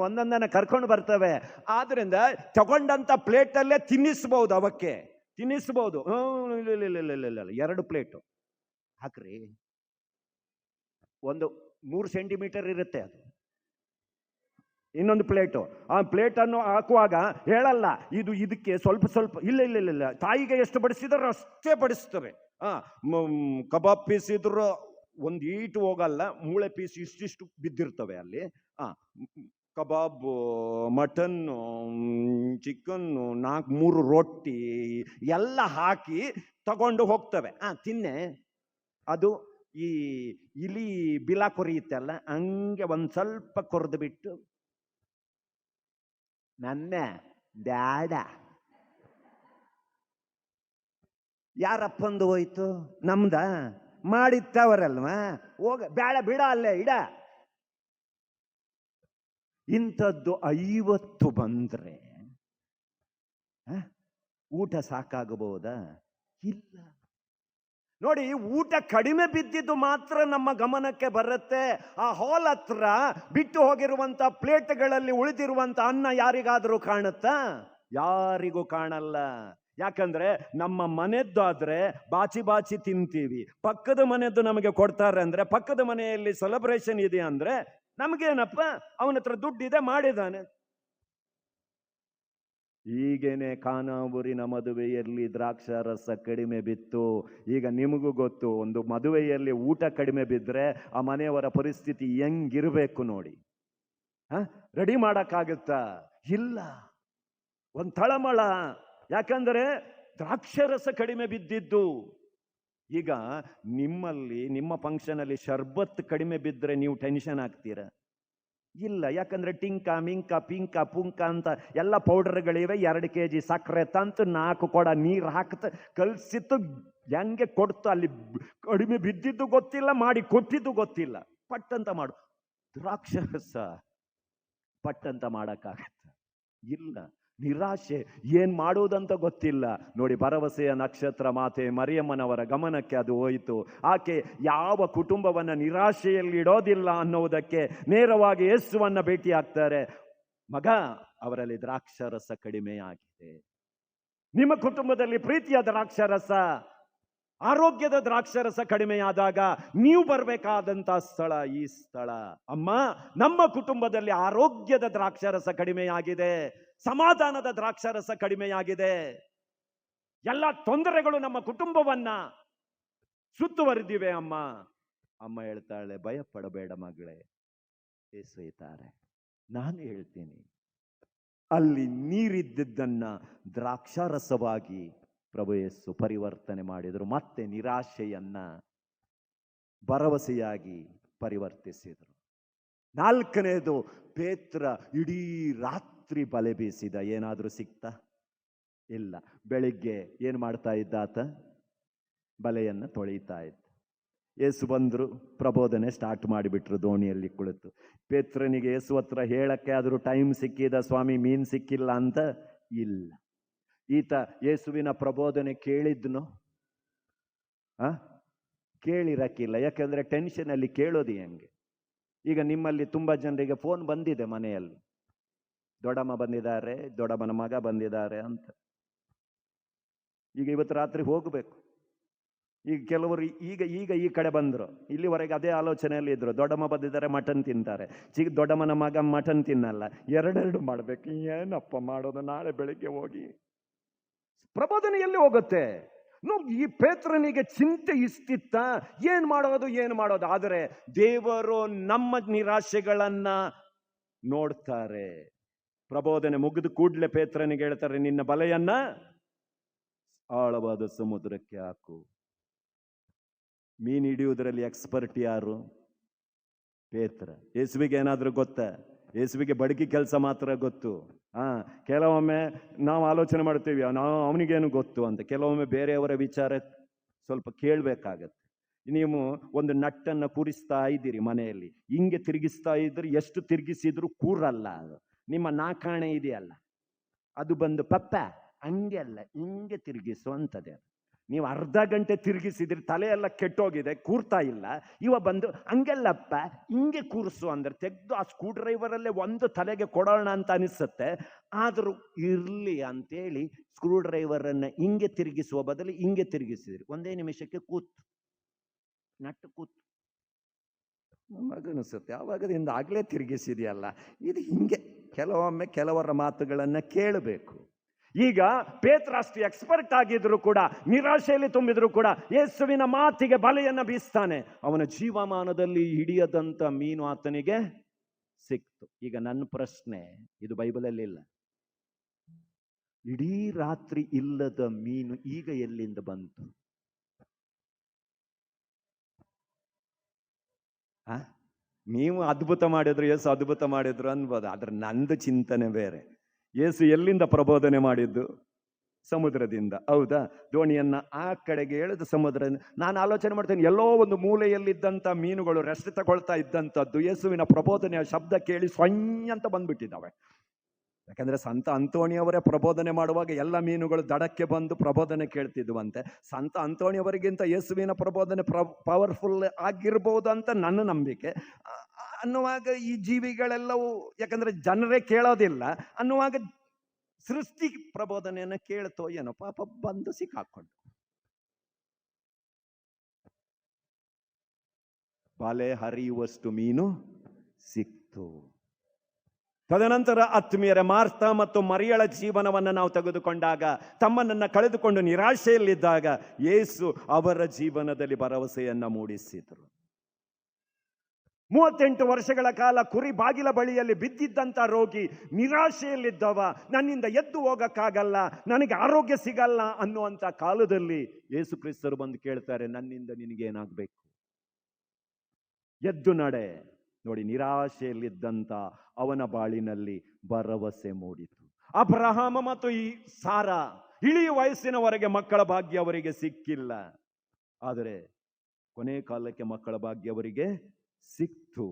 ಒಂದೊಂದನ್ನ ಕರ್ಕೊಂಡು ಬರ್ತವೆ. ಆದ್ರಿಂದ ತಗೊಂಡಂತ ಪ್ಲೇಟಲ್ಲೇ ತಿನ್ನಿಸ್ಬಹುದು, ಅವಕ್ಕೆ ತಿನ್ನಿಸ್ಬಹುದು. ಇಲ್ಲ 2 ಪ್ಲೇಟು ಹಾಕ್ರಿ, ಒಂದು 3 ಸೆಂಟಿಮೀಟರ್ ಇರುತ್ತೆ ಅದು, ಇನ್ನೊಂದು ಪ್ಲೇಟು. ಆ ಪ್ಲೇಟನ್ನು ಹಾಕುವಾಗ ಹೇಳಲ್ಲ ಇದು ಇದಕ್ಕೆ ಸ್ವಲ್ಪ ಸ್ವಲ್ಪ, ಇಲ್ಲ ತಾಯಿಗೆ ಎಷ್ಟು ಬಡಿಸಿದಾರೋ ಅಷ್ಟೇ ಬಡಿಸ್ತವೆ. ಕಬಾಬ್ ಪೀಸ್ ಇದ್ರು ಒಂದು ಈಟು ಹೋಗಲ್ಲ, ಮೂಳೆ ಪೀಸ್ ಇಷ್ಟಿಷ್ಟು ಬಿದ್ದಿರ್ತವೆ ಅಲ್ಲಿ. ಕಬಾಬ್, ಮಟನ್ನು, ಚಿಕನ್ನು, 4-3 ರೊಟ್ಟಿ ಎಲ್ಲ ಹಾಕಿ ತಗೊಂಡು ಹೋಗ್ತವೆ. ತಿನ್ನೆ. ಅದು ಈ ಇಲಿ ಬಿಲ ಕೊರಿಯುತ್ತಲ್ಲ, ಹಂಗೆ ಒಂದ್ ಸ್ವಲ್ಪ ಕೊರೆದು ಬಿಟ್ಟು, ನನ್ನ ಬ್ಯಾಡ. ಯಾರಪ್ಪಂದು ಹೋಯ್ತು? ನಮ್ದ ಮಾಡಿತ್ತವರಲ್ವಾ, ಹೋಗ, ಬ್ಯಾಡ ಬಿಡ, ಅಲ್ಲೇ ಇಡ. ಇಂಥದ್ದು 50 ಬಂದ್ರೆ ಊಟ ಸಾಕಾಗಬಹುದಾ? ಇಲ್ಲ. ನೋಡಿ, ಊಟ ಕಡಿಮೆ ಬಿದ್ದಿದ್ದು ಮಾತ್ರ ನಮ್ಮ ಗಮನಕ್ಕೆ ಬರುತ್ತೆ. ಆ ಹಾಲ್ ಹತ್ರ ಬಿಟ್ಟು ಹೋಗಿರುವಂತ ಪ್ಲೇಟ್ಗಳಲ್ಲಿ ಉಳಿದಿರುವಂತ ಅನ್ನ ಯಾರಿಗಾದ್ರೂ ಕಾಣುತ್ತಾ? ಯಾರಿಗೂ ಕಾಣಲ್ಲ. ಯಾಕಂದ್ರೆ ನಮ್ಮ ಮನೆದ್ದಾದ್ರೆ ಬಾಚಿ ಬಾಚಿ ತಿಂತೀವಿ. ಪಕ್ಕದ ಮನೆದ್ದು ನಮಗೆ ಕೊಡ್ತಾರೆ ಅಂದ್ರೆ, ಪಕ್ಕದ ಮನೆಯಲ್ಲಿ ಸೆಲೆಬ್ರೇಷನ್ ಇದೆ ಅಂದ್ರೆ ನಮಗೇನಪ್ಪ, ಅವನ ಹತ್ರ ದುಡ್ಡಿದೆ, ಮಾಡಿದಾನೆ. ಈಗೇನೆ ಖಾನಾಪುರಿನ ಮದುವೆಯಲ್ಲಿ ದ್ರಾಕ್ಷಾರಸ ಕಡಿಮೆ ಬಿತ್ತು. ಈಗ ನಿಮಗೂ ಗೊತ್ತು, ಒಂದು ಮದುವೆಯಲ್ಲಿ ಊಟ ಕಡಿಮೆ ಬಿದ್ದರೆ ಆ ಮನೆಯವರ ಪರಿಸ್ಥಿತಿ ಹೆಂಗಿರ್ಬೇಕು ನೋಡಿ. ರೆಡಿ ಮಾಡಕ್ಕಾಗುತ್ತಾ? ಇಲ್ಲ, ಒಂದು ತಳಮಳ. ಯಾಕಂದ್ರೆ ದ್ರಾಕ್ಷಾರಸ ಕಡಿಮೆ ಬಿದ್ದಿದ್ದು. ಈಗ ನಿಮ್ಮಲ್ಲಿ, ನಿಮ್ಮ ಫಂಕ್ಷನಲ್ಲಿ ಶರ್ಬತ್ ಕಡಿಮೆ ಬಿದ್ದರೆ ನೀವು ಟೆನ್ಷನ್ ಆಗ್ತೀರಾ? ಇಲ್ಲ. ಯಾಕಂದ್ರೆ ಟಿಂಕ, ಮಿಂಕ, ಪಿಂಕ, ಪುಂಕ ಅಂತ ಎಲ್ಲ ಪೌಡರ್ಗಳಿವೆ. 2 kg ಸಕ್ಕರೆ ತಂತು, 4 ಕೊಡ ನೀರು ಹಾಕ್ತ ಕಲ್ಸಿತ್ತು, ಹೆಂಗೆ ಕೊಡ್ತು. ಅಲ್ಲಿ ಕಡಿಮೆ ಬಿದ್ದಿದ್ದು ಗೊತ್ತಿಲ್ಲ, ಮಾಡಿ ಕೊಟ್ಟಿದ್ದು ಗೊತ್ತಿಲ್ಲ. ಪಟ್ಟಂತ ಮಾಡು. ದ್ರಾಕ್ಷಾರಸ ಪಟ್ಟಂತ ಮಾಡಕ್ಕಾಗತ್ತ? ಇಲ್ಲ. ನಿರಾಶೆ, ಏನ್ ಮಾಡುವುದಂತ ಗೊತ್ತಿಲ್ಲ. ನೋಡಿ, ಭರವಸೆಯ ನಕ್ಷತ್ರ ಮಾತೆ ಮರಿಯಮ್ಮನವರ ಗಮನಕ್ಕೆ ಅದು ಹೋಯಿತು. ಆಕೆ ಯಾವ ಕುಟುಂಬವನ್ನ ನಿರಾಶೆಯಲ್ಲಿ ಇಡೋದಿಲ್ಲ ಅನ್ನೋದಕ್ಕೆ ನೇರವಾಗಿ ಯೇಸುವನ್ನ ಭೇಟಿ ಆಗ್ತಾರೆ. ಮಗ, ಅವರಲ್ಲಿ ದ್ರಾಕ್ಷಾರಸ ಕಡಿಮೆಯಾಗಿದೆ. ನಿಮ್ಮ ಕುಟುಂಬದಲ್ಲಿ ಪ್ರೀತಿಯ ದ್ರಾಕ್ಷಾರಸ, ಆರೋಗ್ಯದ ದ್ರಾಕ್ಷಾರಸ ಕಡಿಮೆಯಾದಾಗ ನೀವು ಬರಬೇಕಾದಂತ ಸ್ಥಳ ಈ ಸ್ಥಳ. ಅಮ್ಮ, ನಮ್ಮ ಕುಟುಂಬದಲ್ಲಿ ಆರೋಗ್ಯದ ದ್ರಾಕ್ಷಾರಸ ಕಡಿಮೆಯಾಗಿದೆ, ಸಮಾಧಾನದ ದ್ರಾಕ್ಷಾರಸ ಕಡಿಮೆಯಾಗಿದೆ. ಎಲ್ಲ ತೊಂದರೆಗಳು ನಮ್ಮ ಕುಟುಂಬವನ್ನ ಸುತ್ತುವರಿದಿವೆ ಅಮ್ಮ. ಅಮ್ಮ ಹೇಳ್ತಾಳೆ, ಭಯ ಪಡಬೇಡ ಮಗಳೇ, ಯೇಸು ಇದ್ದಾರೆ. ನಾನು ಹೇಳ್ತೀನಿ, ಅಲ್ಲಿ ನೀರಿದ್ದದ್ದನ್ನ ದ್ರಾಕ್ಷಾರಸವಾಗಿ ಪ್ರಭು ಯೇಸು ಪರಿವರ್ತನೆ ಮಾಡಿದರು. ಮತ್ತೆ ನಿರಾಶೆಯನ್ನ ಭರವಸೆಯಾಗಿ ಪರಿವರ್ತಿಸಿದರು. 4ನೇದು, ಪೇತ್ರ ಇಡೀ ರಾತ್ರಿ ಬಲೆ ಬೀಸಿದ. ಏನಾದ್ರೂ ಸಿಕ್ತಾ? ಇಲ್ಲ. ಬೆಳಿಗ್ಗೆ ಏನ್ ಮಾಡ್ತಾ ಇದ್ದ ಆತ? ಬಲೆಯನ್ನ ತೊಳಿತಾ ಇದ್ದ. ಯೇಸು ಬಂದರು, ಪ್ರಬೋಧನೆ ಸ್ಟಾರ್ಟ್ ಮಾಡಿಬಿಟ್ರು ದೋಣಿಯಲ್ಲಿ ಕುಳಿತು. ಪೇತ್ರನಿಗೆ ಯೇಸು ಹತ್ರ ಹೇಳಕ್ಕೆ ಆದರೂ ಟೈಮ್ ಸಿಕ್ಕಿದ, ಸ್ವಾಮಿ ಮೀನು ಸಿಕ್ಕಿಲ್ಲ ಅಂತ ಇಲ್ಲ. ಈತ ಯೇಸುವಿನ ಪ್ರಬೋಧನೆ ಕೇಳಿದ್ನು? ಕೇಳಿರಕ್ಕಿಲ್ಲ. ಯಾಕಂದ್ರೆ ಟೆನ್ಷನಲ್ಲಿ ಕೇಳೋದು ಹೆಂಗೆ? ಈಗ ನಿಮ್ಮಲ್ಲಿ ತುಂಬ ಜನರಿಗೆ ಫೋನ್ ಬಂದಿದೆ ಮನೆಯಲ್ಲಿ, ದೊಡ್ಡಮ್ಮ ಬಂದಿದ್ದಾರೆ, ದೊಡ್ಡಮ್ಮನ ಮಗ ಬಂದಿದ್ದಾರೆ ಅಂತ. ಈಗ ಇವತ್ತು ರಾತ್ರಿ ಹೋಗಬೇಕು. ಈಗ ಕೆಲವರು ಈಗ ಈಗ ಈ ಕಡೆ ಬಂದರು, ಇಲ್ಲಿವರೆಗೆ ಅದೇ ಆಲೋಚನೆಯಲ್ಲಿ ಇದ್ರು, ದೊಡ್ಡಮ್ಮ ಬಂದಿದ್ದಾರೆ ಮಟನ್ ತಿಂತಾರೆ, ದೊಡ್ಡಮ್ಮನ ಮಗ ಮಟನ್ ತಿನ್ನಲ್ಲ, ಎರಡೆರಡು ಮಾಡಬೇಕು, ಏನಪ್ಪ ಮಾಡೋದು, ನಾಳೆ ಬೆಳಿಗ್ಗೆ ಹೋಗಿ ಪ್ರಬೋಧನೆ ಎಲ್ಲಿ ಹೋಗುತ್ತೆ? ಈ ಪೇತ್ರನಿಗೆ ಚಿಂತೆ ಇಷ್ಟಿತ್ತ, ಏನ್ ಮಾಡೋದು. ಆದರೆ ದೇವರು ನಮ್ಮ ನಿರಾಶೆಗಳನ್ನ ನೋಡ್ತಾರೆ. ಪ್ರಬೋಧನೆ ಮುಗಿದು ಕೂಡ್ಲೆ ಪೇತ್ರನಿಗೆ ಹೇಳ್ತಾರೆ, ನಿನ್ನ ಬಲೆಯನ್ನ ಆಳವಾದ ಸಮುದ್ರಕ್ಕೆ ಹಾಕು. ಮೀನು ಹಿಡಿಯುವುದರಲ್ಲಿ ಎಕ್ಸ್ಪರ್ಟ್ ಯಾರು? ಪೇತ್ರ. ಯೇಸುವಿಗೆ ಏನಾದ್ರೂ ಗೊತ್ತಾ? ಯೇಸುವಿಗೆ ಬಡಗಿ ಕೆಲಸ ಮಾತ್ರ ಗೊತ್ತು. ಕೆಲವೊಮ್ಮೆ ನಾವು ಆಲೋಚನೆ ಮಾಡ್ತೀವಿ, ಅವನಿಗೇನು ಗೊತ್ತು ಅಂತ. ಕೆಲವೊಮ್ಮೆ ಬೇರೆಯವರ ವಿಚಾರ ಸ್ವಲ್ಪ ಕೇಳಬೇಕಾಗತ್ತೆ. ನೀವು ಒಂದು ನಟ್ಟನ್ನು ಕೂರಿಸ್ತಾ ಇದ್ದೀರಿ ಮನೆಯಲ್ಲಿ, ಹಿಂಗೆ ತಿರುಗಿಸ್ತಾ ಇದ್ರೆ ಎಷ್ಟು ತಿರುಗಿಸಿದ್ರು ಕೂರಲ್ಲ. ಅದು ನಿಮ್ಮ ನಾಕಾಣೆ ಇದೆಯಲ್ಲ, ಅದು ಬಂದು ಪಪ್ಪ ಹಂಗೆ ಅಲ್ಲ ಹಿಂಗೆ ತಿರುಗಿಸು ಅಂತದೆ. ನೀವು ಅರ್ಧ ಗಂಟೆ ತಿರುಗಿಸಿದ್ರಿ, ತಲೆ ಎಲ್ಲ ಕೆಟ್ಟೋಗಿದೆ, ಕೂರ್ತಾ ಇಲ್ಲ. ಇವ ಬಂದು ಹಂಗೆಲ್ಲಪ್ಪ ಹಿಂಗೆ ಕೂರಿಸು ಅಂದ್ರೆ ತೆಗೆದು ಆ ಸ್ಕ್ರೂ ಡ್ರೈವರಲ್ಲೇ ಒಂದು ತಲೆಗೆ ಕೊಡೋಣ ಅಂತ ಅನಿಸುತ್ತೆ. ಆದರೂ ಇರಲಿ ಅಂತೇಳಿ ಸ್ಕ್ರೂ ಡ್ರೈವರನ್ನು ಹಿಂಗೆ ತಿರುಗಿಸುವ ಬದಲು ಹಿಂಗೆ ತಿರುಗಿಸಿದ್ರಿ, ಒಂದೇ ನಿಮಿಷಕ್ಕೆ ನಟ್ಟು ಕೂತು ಮಗನಿಸುತ್ತೆ. ಆವಾಗದಿಂದ ಆಗಲೇ ತಿರುಗಿಸಿದೆಯಲ್ಲ, ಇದು ಹಿಂಗೆ. ಕೆಲವೊಮ್ಮೆ ಕೆಲವರ ಮಾತುಗಳನ್ನು ಕೇಳಬೇಕು. ಈಗ ಪೇತ್ರ ಅಷ್ಟು ಎಕ್ಸ್ಪರ್ಟ್ ಆಗಿದ್ರು ಕೂಡ, ನಿರಾಶೆಯಲ್ಲಿ ತುಂಬಿದ್ರು ಕೂಡ, ಯೇಸುವಿನ ಮಾತಿಗೆ ಬಲೆಯನ್ನು ಬೀಸ್ತಾನೆ. ಅವನ ಜೀವಮಾನದಲ್ಲಿ ಹಿಡಿಯದಂತ ಮೀನು ಆತನಿಗೆ ಸಿಕ್ತು. ಈಗ ನನ್ನ ಪ್ರಶ್ನೆ, ಇದು ಬೈಬಲಲ್ಲಿ ಇಲ್ಲ, ಇಡೀ ರಾತ್ರಿ ಇಲ್ಲದ ಮೀನು ಈಗ ಎಲ್ಲಿಂದ ಬಂತು? ನೀವು ಅದ್ಭುತ ಮಾಡಿದ್ರು, ಯೇಸು ಅದ್ಭುತ ಮಾಡಿದ್ರು ಅನ್ಬೋದು. ಆದ್ರೆ ನಂದು ಚಿಂತನೆ ಬೇರೆ. ಯೇಸು ಎಲ್ಲಿಂದ ಪ್ರಬೋಧನೆ ಮಾಡಿದ್ದು? ಸಮುದ್ರದಿಂದ. ಹೌದಾ? ದೋಣಿಯನ್ನ ಆ ಕಡೆಗೆ ಎಳೆದು ಸಮುದ್ರದಿಂದ. ನಾನು ಆಲೋಚನೆ ಮಾಡ್ತೇನೆ, ಎಲ್ಲೋ ಒಂದು ಮೂಲೆಯಲ್ಲಿದ್ದಂಥ ಮೀನುಗಳು ರೆಸ್ಟ್ ತಗೊಳ್ತಾ ಇದ್ದಂಥದ್ದು ಯೇಸುವಿನ ಪ್ರಬೋಧನೆಯ ಶಬ್ದ ಕೇಳಿ ಸ್ವಯಂ ಅಂತ ಬಂದ್ಬಿಟ್ಟಿದ್ದಾವೆ. ಯಾಕಂದ್ರೆ ಸಂತ ಅಂತೋಣಿಯವರೇ ಪ್ರಬೋಧನೆ ಮಾಡುವಾಗ ಎಲ್ಲ ಮೀನುಗಳು ದಡಕ್ಕೆ ಬಂದು ಪ್ರಬೋಧನೆ ಕೇಳ್ತಿದ್ವಂತೆ. ಸಂತ ಅಂತೋಣಿಯವರಿಗಿಂತ ಯೇಸುವಿನ ಪ್ರಬೋಧನೆ ಪವರ್ಫುಲ್ ಆಗಿರ್ಬೋದು ಅಂತ ನನ್ನ ನಂಬಿಕೆ. ಅನ್ನುವಾಗ ಈ ಜೀವಿಗಳೆಲ್ಲವೂ, ಯಾಕಂದ್ರೆ ಜನರೇ ಕೇಳೋದಿಲ್ಲ ಅನ್ನುವಾಗ ಸೃಷ್ಟಿ ಪ್ರಬೋಧನೆಯನ್ನು ಕೇಳ್ತೋ ಏನೋ, ಪಾಪ ಬಂದು ಸಿಕ್ಕಾಕೊಂಡು ಬಲೆ ಹರಿಯುವಷ್ಟು ಮೀನು ಸಿಕ್ತು. ತದನಂತರ ಆತ್ಮೀಯರ, ಮಾರ್ಥ ಮತ್ತು ಮರಿಯಳ ಜೀವನವನ್ನು ನಾವು ತೆಗೆದುಕೊಂಡಾಗ, ತಮ್ಮನನ್ನ ಕಳೆದುಕೊಂಡು ನಿರಾಶೆಯಲ್ಲಿದ್ದಾಗ ಯೇಸು ಅವರ ಜೀವನದಲ್ಲಿ ಭರವಸೆಯನ್ನ ಮೂಡಿಸಿದರು. 38 ವರ್ಷಗಳ ಕಾಲ ಕುರಿ ಬಾಗಿಲ ಬಳಿಯಲ್ಲಿ ಬಿದ್ದಿದ್ದಂಥ ರೋಗಿ, ನಿರಾಶೆಯಲ್ಲಿದ್ದವ, ನನ್ನಿಂದ ಎದ್ದು ಹೋಗಕ್ಕಾಗಲ್ಲ, ನನಗೆ ಆರೋಗ್ಯ ಸಿಗಲ್ಲ ಅನ್ನುವಂಥ ಕಾಲದಲ್ಲಿ ಯೇಸು ಕ್ರಿಸ್ತರು ಬಂದು ಕೇಳ್ತಾರೆ, ನನ್ನಿಂದ ನಿನಗೇನಾಗಬೇಕು? ಎದ್ದು ನಡೆ. ನೋಡಿ, ನಿರಾಶೆಯಲ್ಲಿದ್ದಂಥ ಅವನ ಬಾಳಿನಲ್ಲಿ ಭರವಸೆ ಮೂಡಿತು. ಅಬ್ರಹಾಮ ಮತ್ತು ಈ ಸಾರಾ ಇಳಿಯ ವಯಸ್ಸಿನವರೆಗೆ ಮಕ್ಕಳ ಭಾಗ್ಯ ಅವರಿಗೆ ಸಿಕ್ಕಿಲ್ಲ. ಆದರೆ ಕೊನೆ ಕಾಲಕ್ಕೆ ಮಕ್ಕಳ ಭಾಗ್ಯ ಅವರಿಗೆ ಸಿಕ್ತು.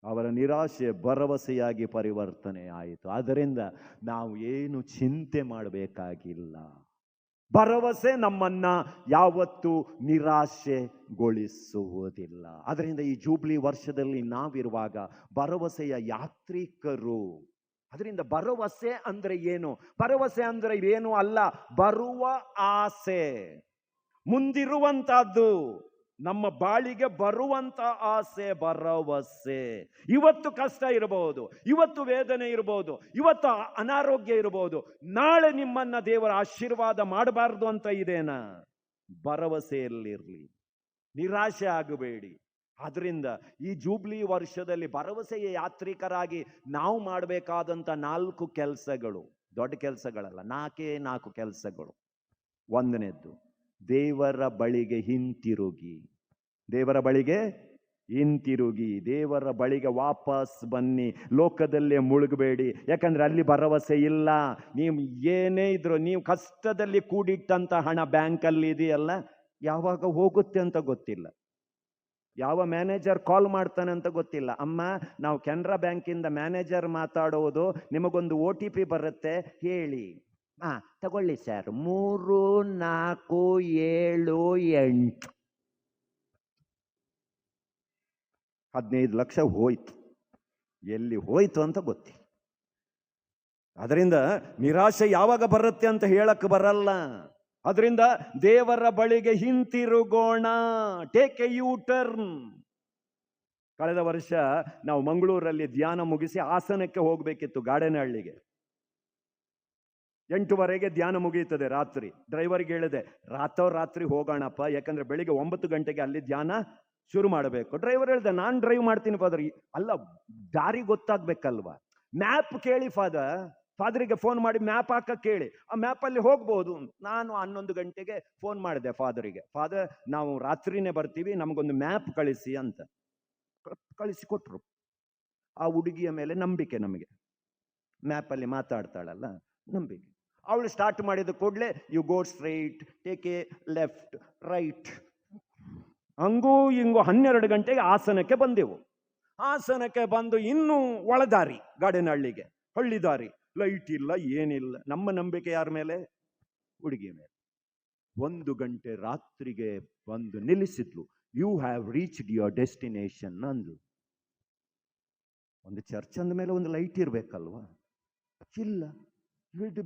ಅವರ ನಿರಾಶೆ ಭರವಸೆಯಾಗಿ ಪರಿವರ್ತನೆ ಆಯಿತು. ಆದ್ದರಿಂದ ನಾವು ಏನು ಚಿಂತೆ ಮಾಡಬೇಕಾಗಿಲ್ಲ. ಭರವಸೆ ನಮ್ಮನ್ನ ಯಾವತ್ತೂ ನಿರಾಶೆಗೊಳಿಸುವುದಿಲ್ಲ. ಅದರಿಂದ ಈ ಜೂಬ್ಲಿ ವರ್ಷದಲ್ಲಿ ನಾವಿರುವಾಗ ಭರವಸೆಯ ಯಾತ್ರಿಕರು. ಅದರಿಂದ ಭರವಸೆ ಅಂದ್ರೆ ಏನು? ಭರವಸೆ ಅಂದ್ರೆ ಏನು ಅಲ್ಲ, ಬರುವ ಆಸೆ, ಮುಂದಿರುವಂತಹದ್ದು, ನಮ್ಮ ಬಾಳಿಗೆ ಬರುವಂತ ಆಸೆ ಭರವಸೆ. ಇವತ್ತು ಕಷ್ಟ ಇರಬಹುದು, ಇವತ್ತು ವೇದನೆ ಇರಬಹುದು, ಇವತ್ತು ಅನಾರೋಗ್ಯ ಇರಬಹುದು, ನಾಳೆ ನಿಮ್ಮನ್ನ ದೇವರ ಆಶೀರ್ವಾದ ಮಾಡಬಾರ್ದು ಅಂತ ಇದೇನಾ? ಭರವಸೆಯಲ್ಲಿರ್ಲಿ, ನಿರಾಶೆ ಆಗಬೇಡಿ. ಆದ್ರಿಂದ ಈ ಜೂಬ್ಲಿ ವರ್ಷದಲ್ಲಿ ಭರವಸೆಯ ಯಾತ್ರಿಕರಾಗಿ ನಾವು ಮಾಡಬೇಕಾದಂತ 4 ಕೆಲಸಗಳು, ದೊಡ್ಡ ಕೆಲಸಗಳಲ್ಲ, 4 ಕೆಲಸಗಳು. 1ನೇದ್ದು, ದೇವರ ಬಳಿಗೆ ಹಿಂತಿರುಗಿ. ದೇವರ ಬಳಿಗೆ ಹಿಂತಿರುಗಿ, ದೇವರ ಬಳಿಗೆ ವಾಪಸ್ ಬನ್ನಿ. ಲೋಕದಲ್ಲೇ ಮುಳುಗಬೇಡಿ, ಯಾಕಂದ್ರೆ ಅಲ್ಲಿ ಭರವಸೆ ಇಲ್ಲ. ನೀವು ಏನೇ ಇದ್ರು, ನೀವು ಕಷ್ಟದಲ್ಲಿ ಕೂಡಿಟ್ಟಂತ ಹಣ ಬ್ಯಾಂಕಲ್ಲಿ ಇದೆಯಲ್ಲ, ಯಾವಾಗ ಹೋಗುತ್ತೆ ಅಂತ ಗೊತ್ತಿಲ್ಲ, ಯಾವ ಮ್ಯಾನೇಜರ್ ಕಾಲ್ ಮಾಡ್ತಾನೆ ಅಂತ ಗೊತ್ತಿಲ್ಲ. ಅಮ್ಮ, ನಾವು ಕೆನರಾ ಬ್ಯಾಂಕಿಂದ ಮ್ಯಾನೇಜರ್ ಮಾತಾಡೋದು, ನಿಮಗೊಂದು OTP ಬರುತ್ತೆ, ಹೇಳಿ. ತಗೊಳ್ಳಿ ಸರ್, 3 4 7 8. 15 ಲಕ್ಷ ಹೋಯ್ತು. ಎಲ್ಲಿ ಹೋಯ್ತು ಅಂತ ಗೊತ್ತಿಲ್ಲ. ಅದರಿಂದ ನಿರಾಶೆ ಯಾವಾಗ ಬರುತ್ತೆ ಅಂತ ಹೇಳಕ್ ಬರಲ್ಲ. ಅದರಿಂದ ದೇವರ ಬಳಿಗೆ ಹಿಂತಿರುಗೋಣ. Take A U turn. ಕಳೆದ ವರ್ಷ ನಾವು ಮಂಗಳೂರಲ್ಲಿ ಧ್ಯಾನ ಮುಗಿಸಿ ಹಾಸನಕ್ಕೆ ಹೋಗ್ಬೇಕಿತ್ತು, ಗಾಡೆನಹಳ್ಳಿಗೆ. 8:30ಗೆ ಧ್ಯಾನ ಮುಗಿಯುತ್ತದೆ ರಾತ್ರಿ. ಡ್ರೈವರ್ಗೆ ಹೇಳಿದೆ, ರಾತ್ರಿ ಹೋಗೋಣಪ್ಪ, ಯಾಕಂದ್ರೆ ಬೆಳಿಗ್ಗೆ 9 ಗಂಟೆಗೆ ಅಲ್ಲಿ ಧ್ಯಾನ ಶುರು ಮಾಡಬೇಕು. ಡ್ರೈವರ್ ಹೇಳಿದೆ, ನಾನು ಡ್ರೈವ್ ಮಾಡ್ತೀನಿ ಫಾದರ್. ಅಲ್ಲ, ದಾರಿ ಗೊತ್ತಾಗ್ಬೇಕಲ್ವಾ. ಮ್ಯಾಪ್ ಕೇಳಿ ಫಾದರಿಗೆ ಫೋನ್ ಮಾಡಿ ಮ್ಯಾಪ್ ಹಾಕಕ್ಕೆ ಕೇಳಿ, ಆ ಮ್ಯಾಪಲ್ಲಿ ಹೋಗ್ಬೋದು. ನಾನು 11 ಗಂಟೆಗೆ ಫೋನ್ ಮಾಡಿದೆ ಫಾದರಿಗೆ, ಫಾದರ್ ನಾವು ರಾತ್ರಿನೇ ಬರ್ತೀವಿ, ನಮಗೊಂದು ಮ್ಯಾಪ್ ಕಳಿಸಿ ಅಂತ. ಕಳಿಸಿಕೊಟ್ರು. ಆ ಹುಡುಗಿಯ ಮೇಲೆ ನಂಬಿಕೆ ನಮಗೆ, ಮ್ಯಾಪಲ್ಲಿ ಮಾತಾಡ್ತಾಳಲ್ಲ ನಂಬಿಕೆ. ಅವಳು ಸ್ಟಾರ್ಟ್ ಮಾಡಿದ ಕೂಡಲೇ you go straight, take a left, right, ಹಂಗೂ ಹಿಂಗೂ. 12 ಗಂಟೆಗೆ ಹಾಸನಕ್ಕೆ ಬಂದೆವು. ಹಾಸನಕ್ಕೆ ಬಂದು ಇನ್ನೂ ಒಳದಾರಿ, ಗಾಡೆನಹಳ್ಳಿಗೆ ಹಳ್ಳಿ ದಾರಿ, ಲೈಟ್ ಇಲ್ಲ, ಏನಿಲ್ಲ. ನಮ್ಮ ನಂಬಿಕೆ ಯಾರ ಮೇಲೆ? ಹುಡುಗಿಯ ಮೇಲೆ. 1 ಗಂಟೆ ರಾತ್ರಿಗೆ ಬಂದು ನಿಲ್ಲಿಸಿದ್ಲು. You have reached your destination ಅಂದ್ಲು. ಒಂದು ಚರ್ಚ್ ಅಂದ ಮೇಲೆ ಒಂದು ಲೈಟ್ ಇರ್ಬೇಕಲ್ವಾ? ಇಲ್ಲ.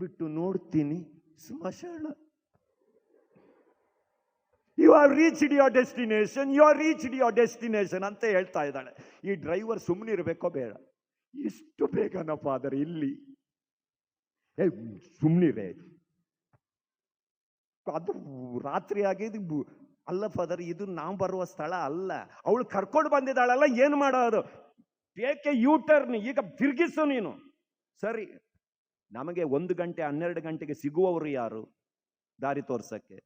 ಬಿಟ್ಟು ನೋಡ್ತೀನಿ, ಸ್ಮಶಾನ. You are reached your destination, you are reached your destination ಅಂತ ಹೇಳ್ತಾ ಇದ್ದಾಳೆ. ಈ ಡ್ರೈವರ್ ಸುಮ್ಮನೆ ಇರಬೇಕೋ ಬೇಡ? ಇಷ್ಟು ಬೇಗನಪ್ಪ ಆದರೆ ಇಲ್ಲಿ ಸುಮ್ಮನಿರೇ, ಅದು ರಾತ್ರಿ ಆಗಿದ್ದು ಅಲ್ಲ ಫಾದರ್, ಇದು ನಾವು ಬರುವ ಸ್ಥಳ ಅಲ್ಲ. ಅವಳು ಕರ್ಕೊಂಡು ಬಂದಿದ್ದಾಳಲ್ಲ, ಏನು ಮಾಡೋದು? ಟೇಕ್ ಎ ಯೂ ಟರ್ನ್, ಈಗ ತಿರುಗಿಸು ನೀನು. ಸರಿ, ನಮಗೆ 1 ಗಂಟೆ 12 ಗಂಟೆಗೆ ಸಿಗುವವರು ಯಾರು ದಾರಿ ತೋರ್ಸಕ್ಕೆ?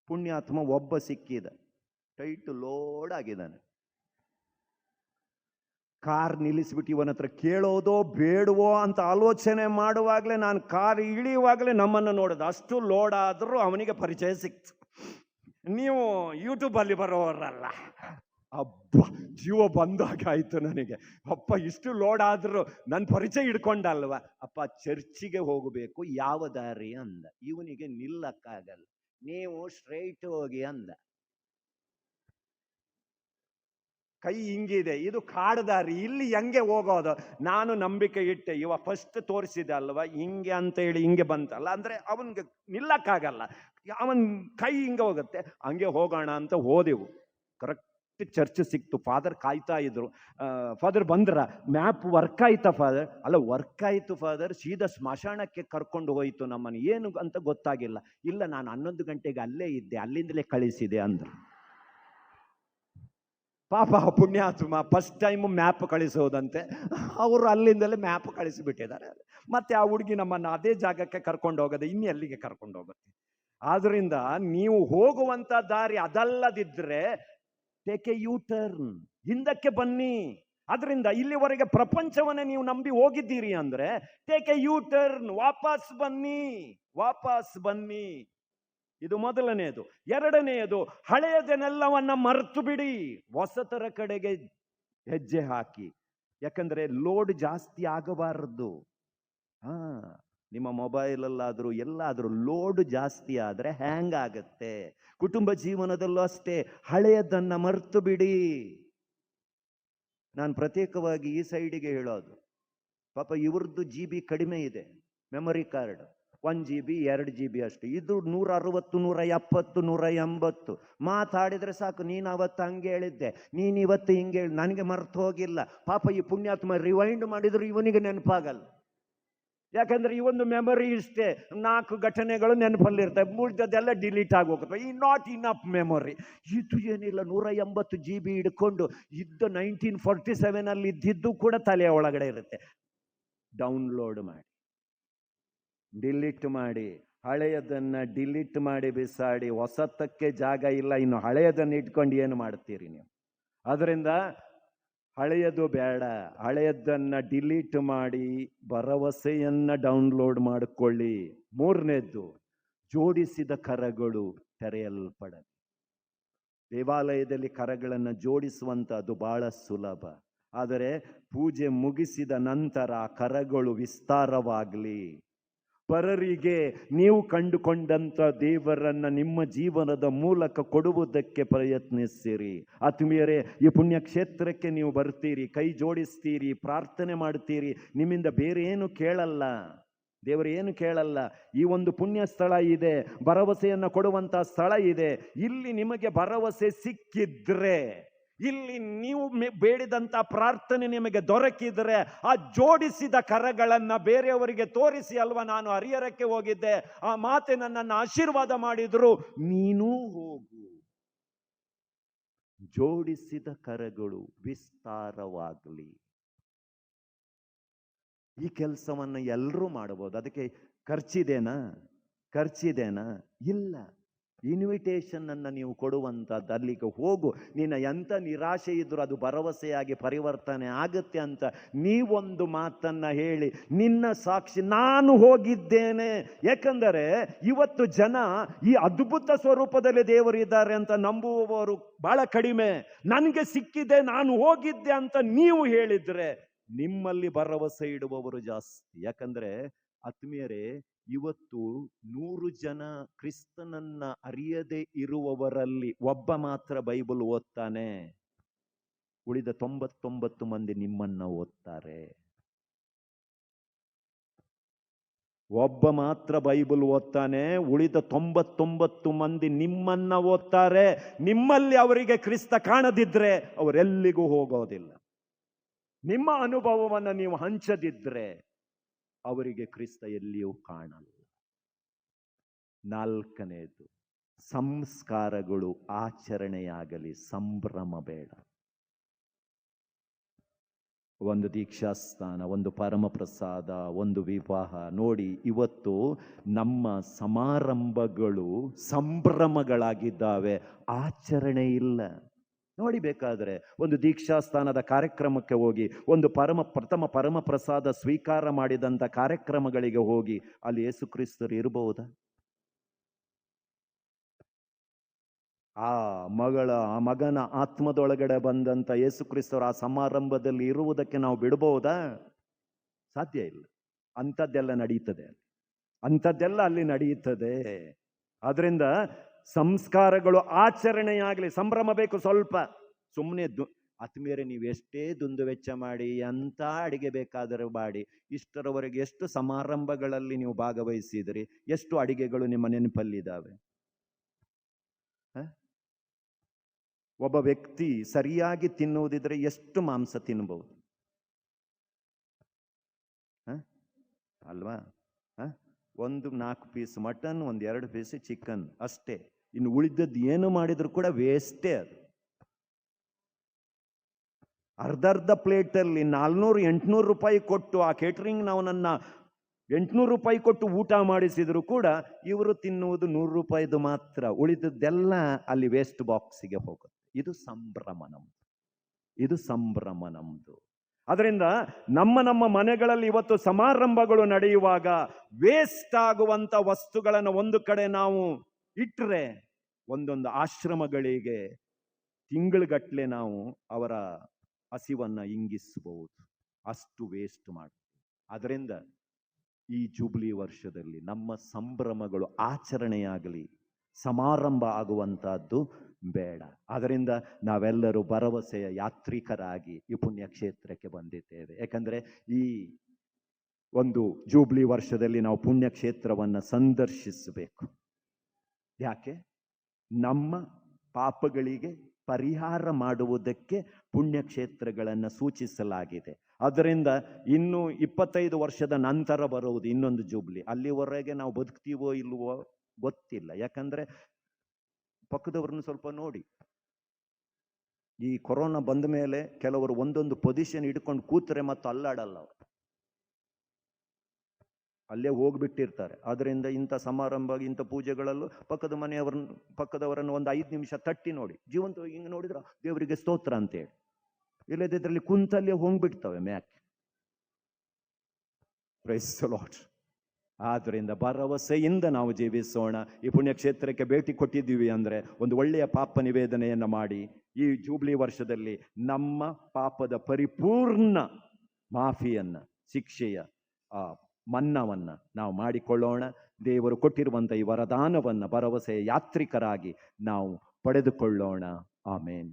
ಪುಣ್ಯಾತ್ಮ ಒಬ್ಬ ಸಿಕ್ಕಿದ, ಟೈಟ್ ಲೋಡ್ ಆಗಿದ್ದಾನೆ. ಕಾರ್ ನಿಲ್ಲಿಸ್ಬಿಟ್ಟು ಇವನ ಹತ್ರ ಕೇಳೋದೋ ಬೇಡವೋ ಅಂತ ಆಲೋಚನೆ ಮಾಡುವಾಗಲೇ, ನಾನು ಕಾರ್ ಇಳಿಯುವಾಗಲೇ ನಮ್ಮನ್ನು ನೋಡೋದು. ಅಷ್ಟು ಲೋಡ್ ಆದರೂ ಅವನಿಗೆ ಪರಿಚಯ ಸಿಕ್ತು. ನೀವು ಯೂಟ್ಯೂಬಲ್ಲಿ ಬರೋರಲ್ಲ. ಅಬ್ಬ, ಜೀವ ಬಂದಾಗ ಆಯ್ತು ನನಗೆ. ಅಪ್ಪ, ಇಷ್ಟು ಲೋಡ್ ಆದರೂ ನನ್ನ ಪರಿಚಯ ಹಿಡ್ಕೊಂಡಲ್ವ. ಅಪ್ಪ, ಚರ್ಚಿಗೆ ಹೋಗಬೇಕು, ಯಾವ ದಾರಿ ಅಂದ. ಇವನಿಗೆ ನಿಲ್ಲಕ್ಕಾಗಲ್ಲ, ನೀವು ಸ್ಟ್ರೈಟ್ ಹೋಗಿ ಅಂದ. ಕೈ ಹಿಂಗಿದೆ, ಇದು ಕಾಡ್ದಾರಿ, ಇಲ್ಲಿ ಹೆಂಗೆ ಹೋಗೋದು? ನಾನು ನಂಬಿಕೆ ಇಟ್ಟೆ, ಇವ ಫಸ್ಟ್ ತೋರಿಸಿದೆ ಅಲ್ವಾ, ಹಿಂಗೆ ಅಂತ ಹೇಳಿ ಹಿಂಗೆ ಬಂತಲ್ಲ, ಅಂದ್ರೆ ಅವನ್ಗೆ ನಿಲ್ಲಕ್ಕಾಗಲ್ಲ, ಅವನ್ ಕೈ ಹಿಂಗೆ ಹೋಗುತ್ತೆ, ಹಂಗೆ ಹೋಗೋಣ ಅಂತ ಹೋದೆವು. ಕರೆಕ್ಟ್ ಚರ್ಚ್ ಸಿಕ್ತು. ಫಾದರ್ ಕಾಯ್ತಾ ಇದ್ರು. ಫಾದರ್ ಬಂದ್ರ, ಮ್ಯಾಪ್ ವರ್ಕ್ ಆಯ್ತಾ ಫಾದರ್? ಅಲ್ಲ, ವರ್ಕ್ ಆಯ್ತು ಫಾದರ್, ಸೀದಾ ಸ್ಮಶಾನಕ್ಕೆ ಕರ್ಕೊಂಡು ಹೋಯ್ತು ನಮ್ಮನ್ನು. ಏನು ಅಂತ ಗೊತ್ತಾಗಿಲ್ಲ. ಇಲ್ಲ, ನಾನು 11 ಗಂಟೆಗೆ ಅಲ್ಲೇ ಇದ್ದೆ, ಅಲ್ಲಿಂದಲೇ ಕಳಿಸಿದೆ ಅಂದ್ರು. ಪಾಪ ಪುಣ್ಯಾತ್ಮ, ಫಸ್ಟ್ ಟೈಮ್ ಮ್ಯಾಪ್ ಕಳಿಸೋದಂತೆ, ಅವರು ಅಲ್ಲಿಂದಲೇ ಮ್ಯಾಪ್ ಕಳಿಸಿಬಿಟ್ಟಿದ್ದಾರೆ. ಮತ್ತೆ ಆ ಹುಡುಗಿ ನಮ್ಮನ್ನು ಅದೇ ಜಾಗಕ್ಕೆ ಕರ್ಕೊಂಡು ಹೋಗೋದು, ಇನ್ನು ಎಲ್ಲಿಗೆ ಕರ್ಕೊಂಡು ಹೋಗುತ್ತೆ? ಆದ್ರಿಂದ ನೀವು ಹೋಗುವಂತ ದಾರಿ ಅದಲ್ಲದಿದ್ರೆ ಟೇಕ್ ಎ ಯೂ ಟರ್ನ್, ಹಿಂದಕ್ಕೆ ಬನ್ನಿ. ಅದರಿಂದ ಇಲ್ಲಿವರೆಗೆ ಪ್ರಪಂಚವನ್ನೇ ನೀವು ನಂಬಿ ಹೋಗಿದ್ದೀರಿ ಅಂದ್ರೆ ಟೇಕ್ ಎ ಯೂ ಟರ್ನ್, ವಾಪಸ್ ಬನ್ನಿ, ವಾಪಸ್ ಬನ್ನಿ. ಇದು ಮೊದಲನೆಯದು. ಎರಡನೆಯದು, ಹಳೆಯದನ್ನೆಲ್ಲವನ್ನ ಮರೆತು ಬಿಡಿ, ಹೊಸತರ ಕಡೆಗೆ ಹೆಜ್ಜೆ ಹಾಕಿ. ಯಾಕಂದ್ರೆ ಲೋಡ್ ಜಾಸ್ತಿ ಆಗಬಾರದು. ನಿಮ್ಮ ಮೊಬೈಲಲ್ಲಾದ್ರೂ ಎಲ್ಲಾದ್ರೂ ಲೋಡ್ ಜಾಸ್ತಿ ಆದ್ರೆ ಹ್ಯಾಂಗ್ ಆಗತ್ತೆ. ಕುಟುಂಬ ಜೀವನದಲ್ಲೂ ಅಷ್ಟೇ, ಹಳೆಯದನ್ನ ಮರೆತು ಬಿಡಿ. ನಾನು ಪ್ರತ್ಯೇಕವಾಗಿ ಈ ಸೈಡಿಗೆ ಹೇಳೋದು, ಪಾಪ ಇವ್ರದ್ದು GB ಕಡಿಮೆ ಇದೆ, ಮೆಮೊರಿ ಕಾರ್ಡ್ 1 GB 2 GB ಅಷ್ಟೇ. ಇದು 160 170 180 ಮಾತಾಡಿದ್ರೆ ಸಾಕು. ನೀನು ಅವತ್ತು ಹಂಗೆ ಹೇಳಿದ್ದೆ, ನೀನು ಇವತ್ತು ಹಿಂಗೆ ಹೇಳಿ, ನನಗೆ ಮರ್ತು ಹೋಗಿಲ್ಲ. ಪಾಪ ಈ ಪುಣ್ಯಾತ್ಮ ರಿವೈಂಡ್ ಮಾಡಿದ್ರು ಇವನಿಗೆ ನೆನಪಾಗಲ್ಲ. ಯಾಕಂದ್ರೆ ಈ ಒಂದು ಮೆಮೊರಿ ಇಷ್ಟೇ, 4 ಘಟನೆಗಳು ನೆನಪಲ್ಲಿರ್ತವೆ, ಮುಳ್ದದೆಲ್ಲ ಡಿಲೀಟ್ ಆಗಿ ಹೋಗುತ್ತೆ. ಈ ನಾಟ್ ಇನಫ್ ಮೆಮೊರಿ. ಇದು ಏನಿಲ್ಲ, 180 GB ಹಿಡ್ಕೊಂಡು ಇದ್ದ 1947 ಅಲ್ಲಿ ಇದ್ದಿದ್ದು ಕೂಡ ತಲೆಯ ಒಳಗಡೆ ಇರುತ್ತೆ. ಡೌನ್ಲೋಡ್ ಮಾಡಿ, ಡಿಲೀಟ್ ಮಾಡಿ, ಹಳೆಯದನ್ನ ಡಿಲೀಟ್ ಮಾಡಿ ಬಿಸಾಡಿ. ಹೊಸತಕ್ಕೆ ಜಾಗ ಇಲ್ಲ, ಇನ್ನು ಹಳೆಯದನ್ನ ಇಟ್ಕೊಂಡು ಏನು ಮಾಡ್ತೀರಿ ನೀವು? ಅದರಿಂದ ಹಳೆಯದು ಬೇಡ, ಹಳೆಯದನ್ನ ಡಿಲೀಟ್ ಮಾಡಿ ಭರವಸೆಯನ್ನ ಡೌನ್ಲೋಡ್ ಮಾಡಿಕೊಳ್ಳಿ. ಮೂರನೇದ್ದು, ಜೋಡಿಸಿದ ಕರಗಳು ತೆರೆಯಲ್ಪಡಲಿ. ದೇವಾಲಯದಲ್ಲಿ ಕರಗಳನ್ನು ಜೋಡಿಸುವಂಥದ್ದು ಬಹಳ ಸುಲಭ. ಆದರೆ ಪೂಜೆ ಮುಗಿಸಿದ ನಂತರ ಆ ಕರಗಳು ವಿಸ್ತಾರವಾಗಲಿ. ಪರರಿಗೆ ನೀವು ಕಂಡುಕೊಂಡಂಥ ದೇವರನ್ನ ನಿಮ್ಮ ಜೀವನದ ಮೂಲಕ ಕೊಡುವುದಕ್ಕೆ ಪ್ರಯತ್ನಿಸಿರಿ. ಆತ್ಮೀಯರೇ, ಈ ಪುಣ್ಯಕ್ಷೇತ್ರಕ್ಕೆ ನೀವು ಬರ್ತೀರಿ, ಕೈ ಜೋಡಿಸ್ತೀರಿ, ಪ್ರಾರ್ಥನೆ ಮಾಡ್ತೀರಿ, ನಿಮ್ಮಿಂದ ಬೇರೆ ಏನು ಕೇಳಲ್ಲ, ದೇವರು ಏನು ಕೇಳಲ್ಲ. ಈ ಒಂದು ಪುಣ್ಯ ಸ್ಥಳ ಇದೆ, ಭರವಸೆಯನ್ನು ಕೊಡುವಂತ ಸ್ಥಳ ಇದೆ. ಇಲ್ಲಿ ನಿಮಗೆ ಭರವಸೆ ಸಿಕ್ಕಿದ್ರೆ, ಇಲ್ಲಿ ನೀವು ಬೇಡಿದಂತ ಪ್ರಾರ್ಥನೆ ನಿಮಗೆ ದೊರಕಿದ್ರೆ, ಆ ಜೋಡಿಸಿದ ಕರಗಳನ್ನ ಬೇರೆಯವರಿಗೆ ತೋರಿಸಿ ಅಲ್ವಾ ನಾನು ಹರಿಹರಕ್ಕೆ ಹೋಗಿದ್ದೆ, ಆ ಮಾತೆ ನನ್ನನ್ನು ಆಶೀರ್ವಾದ ಮಾಡಿದ್ರು, ನೀನೂ ಹೋಗು. ಜೋಡಿಸಿದ ಕರಗಳು ವಿಸ್ತಾರವಾಗಲಿ. ಈ ಕೆಲಸವನ್ನು ಎಲ್ಲರೂ ಮಾಡಬಹುದು. ಅದಕ್ಕೆ ಖರ್ಚಿದೇನಾ? ಇಲ್ಲ. ಇನ್ವಿಟೇಷನ್ ಅನ್ನು ನೀವು ಕೊಡುವಂಥದ್ದು, ಅಲ್ಲಿಗೆ ಹೋಗು, ನಿನ್ನ ಎಂಥ ನಿರಾಶೆ ಇದ್ರೂ ಅದು ಭರವಸೆಯಾಗಿ ಪರಿವರ್ತನೆ ಆಗುತ್ತೆ ಅಂತ ನೀವೊಂದು ಮಾತನ್ನ ಹೇಳಿ, ನಿನ್ನ ಸಾಕ್ಷಿ ನಾನು ಹೋಗಿದ್ದೇನೆ. ಯಾಕಂದರೆ ಇವತ್ತು ಜನ ಈ ಅದ್ಭುತ ಸ್ವರೂಪದಲ್ಲಿ ದೇವರು ಇದ್ದಾರೆ ಅಂತ ನಂಬುವವರು ಬಹಳ ಕಡಿಮೆ. ನನಗೆ ಸಿಕ್ಕಿದೆ, ನಾನು ಹೋಗಿದ್ದೆ ಅಂತ ನೀವು ಹೇಳಿದ್ರೆ ನಿಮ್ಮಲ್ಲಿ ಭರವಸೆ ಇಡುವವರು ಜಾಸ್ತಿ. ಯಾಕಂದ್ರೆ ಆತ್ಮೀಯರೇ, ಇವತ್ತು 100 ಜನ ಕ್ರಿಸ್ತನನ್ನ ಅರಿಯದೇ ಇರುವವರಲ್ಲಿ ಒಬ್ಬ ಮಾತ್ರ ಬೈಬಲ್ ಓದ್ತಾನೆ, ಉಳಿದ 99 ಮಂದಿ ನಿಮ್ಮನ್ನ ಓದ್ತಾರೆ. ಒಬ್ಬ ಮಾತ್ರ ಬೈಬಲ್ ಓದ್ತಾನೆ, ಉಳಿದ 99 ಮಂದಿ ನಿಮ್ಮನ್ನ ಓದ್ತಾರೆ. ನಿಮ್ಮಲ್ಲಿ ಅವರಿಗೆ ಕ್ರಿಸ್ತ ಕಾಣದಿದ್ರೆ ಅವರೆಲ್ಲಿಗೂ ಹೋಗೋದಿಲ್ಲ. ನಿಮ್ಮ ಅನುಭವವನ್ನು ನೀವು ಹಂಚದಿದ್ರೆ ಅವರಿಗೆ ಕ್ರಿಸ್ತ ಎಲ್ಲಿಯೂ ಕಾಣಲ್ಲ. 4ನೇದು, ಸಂಸ್ಕಾರಗಳು ಆಚರಣೆಯಾಗಲಿ, ಸಂಭ್ರಮ ಬೇಡ. ಒಂದು ದೀಕ್ಷಾಸ್ಥಾನ, ಒಂದು ಪರಮಪ್ರಸಾದ, ಒಂದು ವಿವಾಹ. ನೋಡಿ, ಇವತ್ತು ನಮ್ಮ ಸಮಾರಂಭಗಳು ಸಂಭ್ರಮಗಳಾಗಿದ್ದಾವೆ, ಆಚರಣೆ ಇಲ್ಲ. ನೋಡಿ, ಬೇಕಾದರೆ ಒಂದು ದೀಕ್ಷಾಸ್ಥಾನದ ಕಾರ್ಯಕ್ರಮಕ್ಕೆ ಹೋಗಿ, ಒಂದು ಪ್ರಥಮ ಪರಮಪ್ರಸಾದ ಸ್ವೀಕಾರ ಮಾಡಿದಂಥ ಕಾರ್ಯಕ್ರಮಗಳಿಗೆ ಹೋಗಿ, ಅಲ್ಲಿ ಯೇಸು ಕ್ರಿಸ್ತರು ಇರಬಹುದಾ? ಆ ಮಗನ ಆತ್ಮದೊಳಗಡೆ ಬಂದಂಥ ಯೇಸು ಕ್ರಿಸ್ತರು ಆ ಸಮಾರಂಭದಲ್ಲಿ ಇರುವುದಕ್ಕೆ ನಾವು ಬಿಡಬಹುದಾ? ಸಾಧ್ಯ ಇಲ್ಲ. ಅಂಥದ್ದೆಲ್ಲ ಅಲ್ಲಿ ನಡೆಯುತ್ತದೆ. ಆದ್ರಿಂದ ಸಂಸ್ಕಾರಗಳು ಆಚರಣೆಯಾಗಲಿ. ಸಂಭ್ರಮ ಬೇಕು ಸ್ವಲ್ಪ. ಸುಮ್ಮನೆ ಆತ್ಮೀಯರೇ, ನೀವು ಎಷ್ಟೇ ದುಂದು ವೆಚ್ಚ ಮಾಡಿ, ಎಂಥ ಅಡಿಗೆ ಬೇಕಾದರೆ ಮಾಡಿ, ಇಷ್ಟರವರೆಗೆ ಎಷ್ಟು ಸಮಾರಂಭಗಳಲ್ಲಿ ನೀವು ಭಾಗವಹಿಸಿದ್ರಿ? ಎಷ್ಟು ಅಡಿಗೆಗಳು ನಿಮ್ಮ ನೆನಪಲ್ಲಿದ್ದಾವೆ? ಒಬ್ಬ ವ್ಯಕ್ತಿ ಸರಿಯಾಗಿ ತಿನ್ನುವುದಿದ್ರೆ ಎಷ್ಟು ಮಾಂಸ ತಿನ್ನಬಹುದು ಅಲ್ವಾ? ಒಂದು 4 ಪೀಸ್ ಮಟನ್, 1-2 ಪೀಸ್ ಚಿಕನ್ ಅಷ್ಟೇ. ಇನ್ನು ಉಳಿದದ್ದು ಏನು ಮಾಡಿದ್ರು ಕೂಡ ವೇಸ್ಟೇ. ಅದು ಅರ್ಧ ಪ್ಲೇಟಲ್ಲಿ 400-800 ರೂಪಾಯಿ ಕೊಟ್ಟು ಆ ಕೇಟರಿಂಗ್ ನವನನ್ನ 800 ರೂಪಾಯಿ ಕೊಟ್ಟು ಊಟ ಮಾಡಿಸಿದ್ರು ಕೂಡ ಇವರು ತಿನ್ನುವುದು 100 ರೂಪಾಯಿದು ಮಾತ್ರ. ಉಳಿದದ್ದೆಲ್ಲ ಅಲ್ಲಿ ವೇಸ್ಟ್ ಬಾಕ್ಸಿಗೆ ಹೋಗುತ್ತೆ. ಇದು ಸಂಭ್ರಮ ನಮ್ದು. ಅದರಿಂದ ನಮ್ಮ ಮನೆಗಳಲ್ಲಿ ಇವತ್ತು ಸಮಾರಂಭಗಳು ನಡೆಯುವಾಗ ವೇಸ್ಟ್ ಆಗುವಂತ ವಸ್ತುಗಳನ್ನು ಒಂದು ಕಡೆ ನಾವು ಇಟ್ಟರೆ, ಒಂದೊಂದು ಆಶ್ರಮಗಳಿಗೆ ತಿಂಗಳುಗಟ್ಟಲೆ ನಾವು ಅವರ ಹಸಿವನ್ನ ಇಂಗಿಸಬಹುದು. ಅಷ್ಟು ವೇಸ್ಟ್ ಮಾಡ್ತೀವಿ. ಅದರಿಂದ ಈ ಜೂಬ್ಲಿ ವರ್ಷದಲ್ಲಿ ನಮ್ಮ ಸಂಭ್ರಮಗಳು ಆಚರಣೆಯಾಗಲಿ, ಸಮಾರಂಭ ಆಗುವಂತಹದ್ದು ಬೇಡ. ಅದರಿಂದ ನಾವೆಲ್ಲರೂ ಭರವಸೆಯ ಯಾತ್ರಿಕರಾಗಿ ಈ ಪುಣ್ಯಕ್ಷೇತ್ರಕ್ಕೆ ಬಂದಿದ್ದೇವೆ. ಯಾಕಂದ್ರೆ ಈ ಒಂದು ಜೂಬ್ಲಿ ವರ್ಷದಲ್ಲಿ ನಾವು ಪುಣ್ಯಕ್ಷೇತ್ರವನ್ನು ಸಂದರ್ಶಿಸಬೇಕು. ಯಾಕೆ? ನಮ್ಮ ಪಾಪಗಳಿಗೆ ಪರಿಹಾರ ಮಾಡುವುದಕ್ಕೆ ಪುಣ್ಯಕ್ಷೇತ್ರಗಳನ್ನು ಸೂಚಿಸಲಾಗಿದೆ. ಅದರಿಂದ ಇನ್ನು 25 ವರ್ಷದ ನಂತರ ಬರುವುದು ಇನ್ನೊಂದು ಜೂಬ್ಲಿ. ಅಲ್ಲಿವರೆಗೆ ನಾವು ಬದುಕ್ತೀವೋ ಇಲ್ವೋ ಗೊತ್ತಿಲ್ಲ. ಯಾಕಂದ್ರೆ ಪಕ್ಕದವ್ರನ್ನ ಸ್ವಲ್ಪ ನೋಡಿ. ಈ ಕೊರೋನಾ ಬಂದ ಮೇಲೆ ಕೆಲವರು ಒಂದೊಂದು ಪೊಸಿಷನ್ ಇಟ್ಕೊಂಡು ಕೂತ್ರೆ ಮತ್ತು ಅಲ್ಲಾಡಲ್ಲ, ಅವರು ಅಲ್ಲೇ ಹೋಗ್ಬಿಟ್ಟಿರ್ತಾರೆ. ಅದರಿಂದ ಇಂಥ ಸಮಾರಂಭ, ಇಂಥ ಪೂಜೆಗಳಲ್ಲೂ ಪಕ್ಕದವರನ್ನು ಒಂದು 5 ನಿಮಿಷ ತಟ್ಟಿ ನೋಡಿ. ಜೀವಂತವಾಗಿ ಹಿಂಗೆ ನೋಡಿದ್ರ ದೇವರಿಗೆ ಸ್ತೋತ್ರ ಅಂತೇಳಿ, ಇಲ್ಲದಿದ್ರಲ್ಲಿ ಕುಂತಲ್ಲೇ ಹೋಗ್ಬಿಡ್ತವೆ ಮ್ಯಾಕೆ. Praise the lord. ಆದ್ದರಿಂದ ಭರವಸೆಯಿಂದ ನಾವು ಜೀವಿಸೋಣ. ಈ ಪುಣ್ಯಕ್ಷೇತ್ರಕ್ಕೆ ಭೇಟಿ ಕೊಟ್ಟಿದ್ದೀವಿ ಅಂದರೆ ಒಂದು ಒಳ್ಳೆಯ ಪಾಪ ನಿವೇದನೆಯನ್ನು ಮಾಡಿ ಈ ಜೂಬ್ಲಿ ವರ್ಷದಲ್ಲಿ ನಮ್ಮ ಪಾಪದ ಪರಿಪೂರ್ಣ ಮಾಫಿಯನ್ನು, ಶಿಕ್ಷೆಯ ಮನ್ನವನ್ನು ನಾವು ಮಾಡಿಕೊಳ್ಳೋಣ. ದೇವರು ಕೊಟ್ಟಿರುವಂಥ ಈ ವರದಾನವನ್ನು ಭರವಸೆಯ ಯಾತ್ರಿಕರಾಗಿ ನಾವು ಪಡೆದುಕೊಳ್ಳೋಣ. ಆಮೇನ್.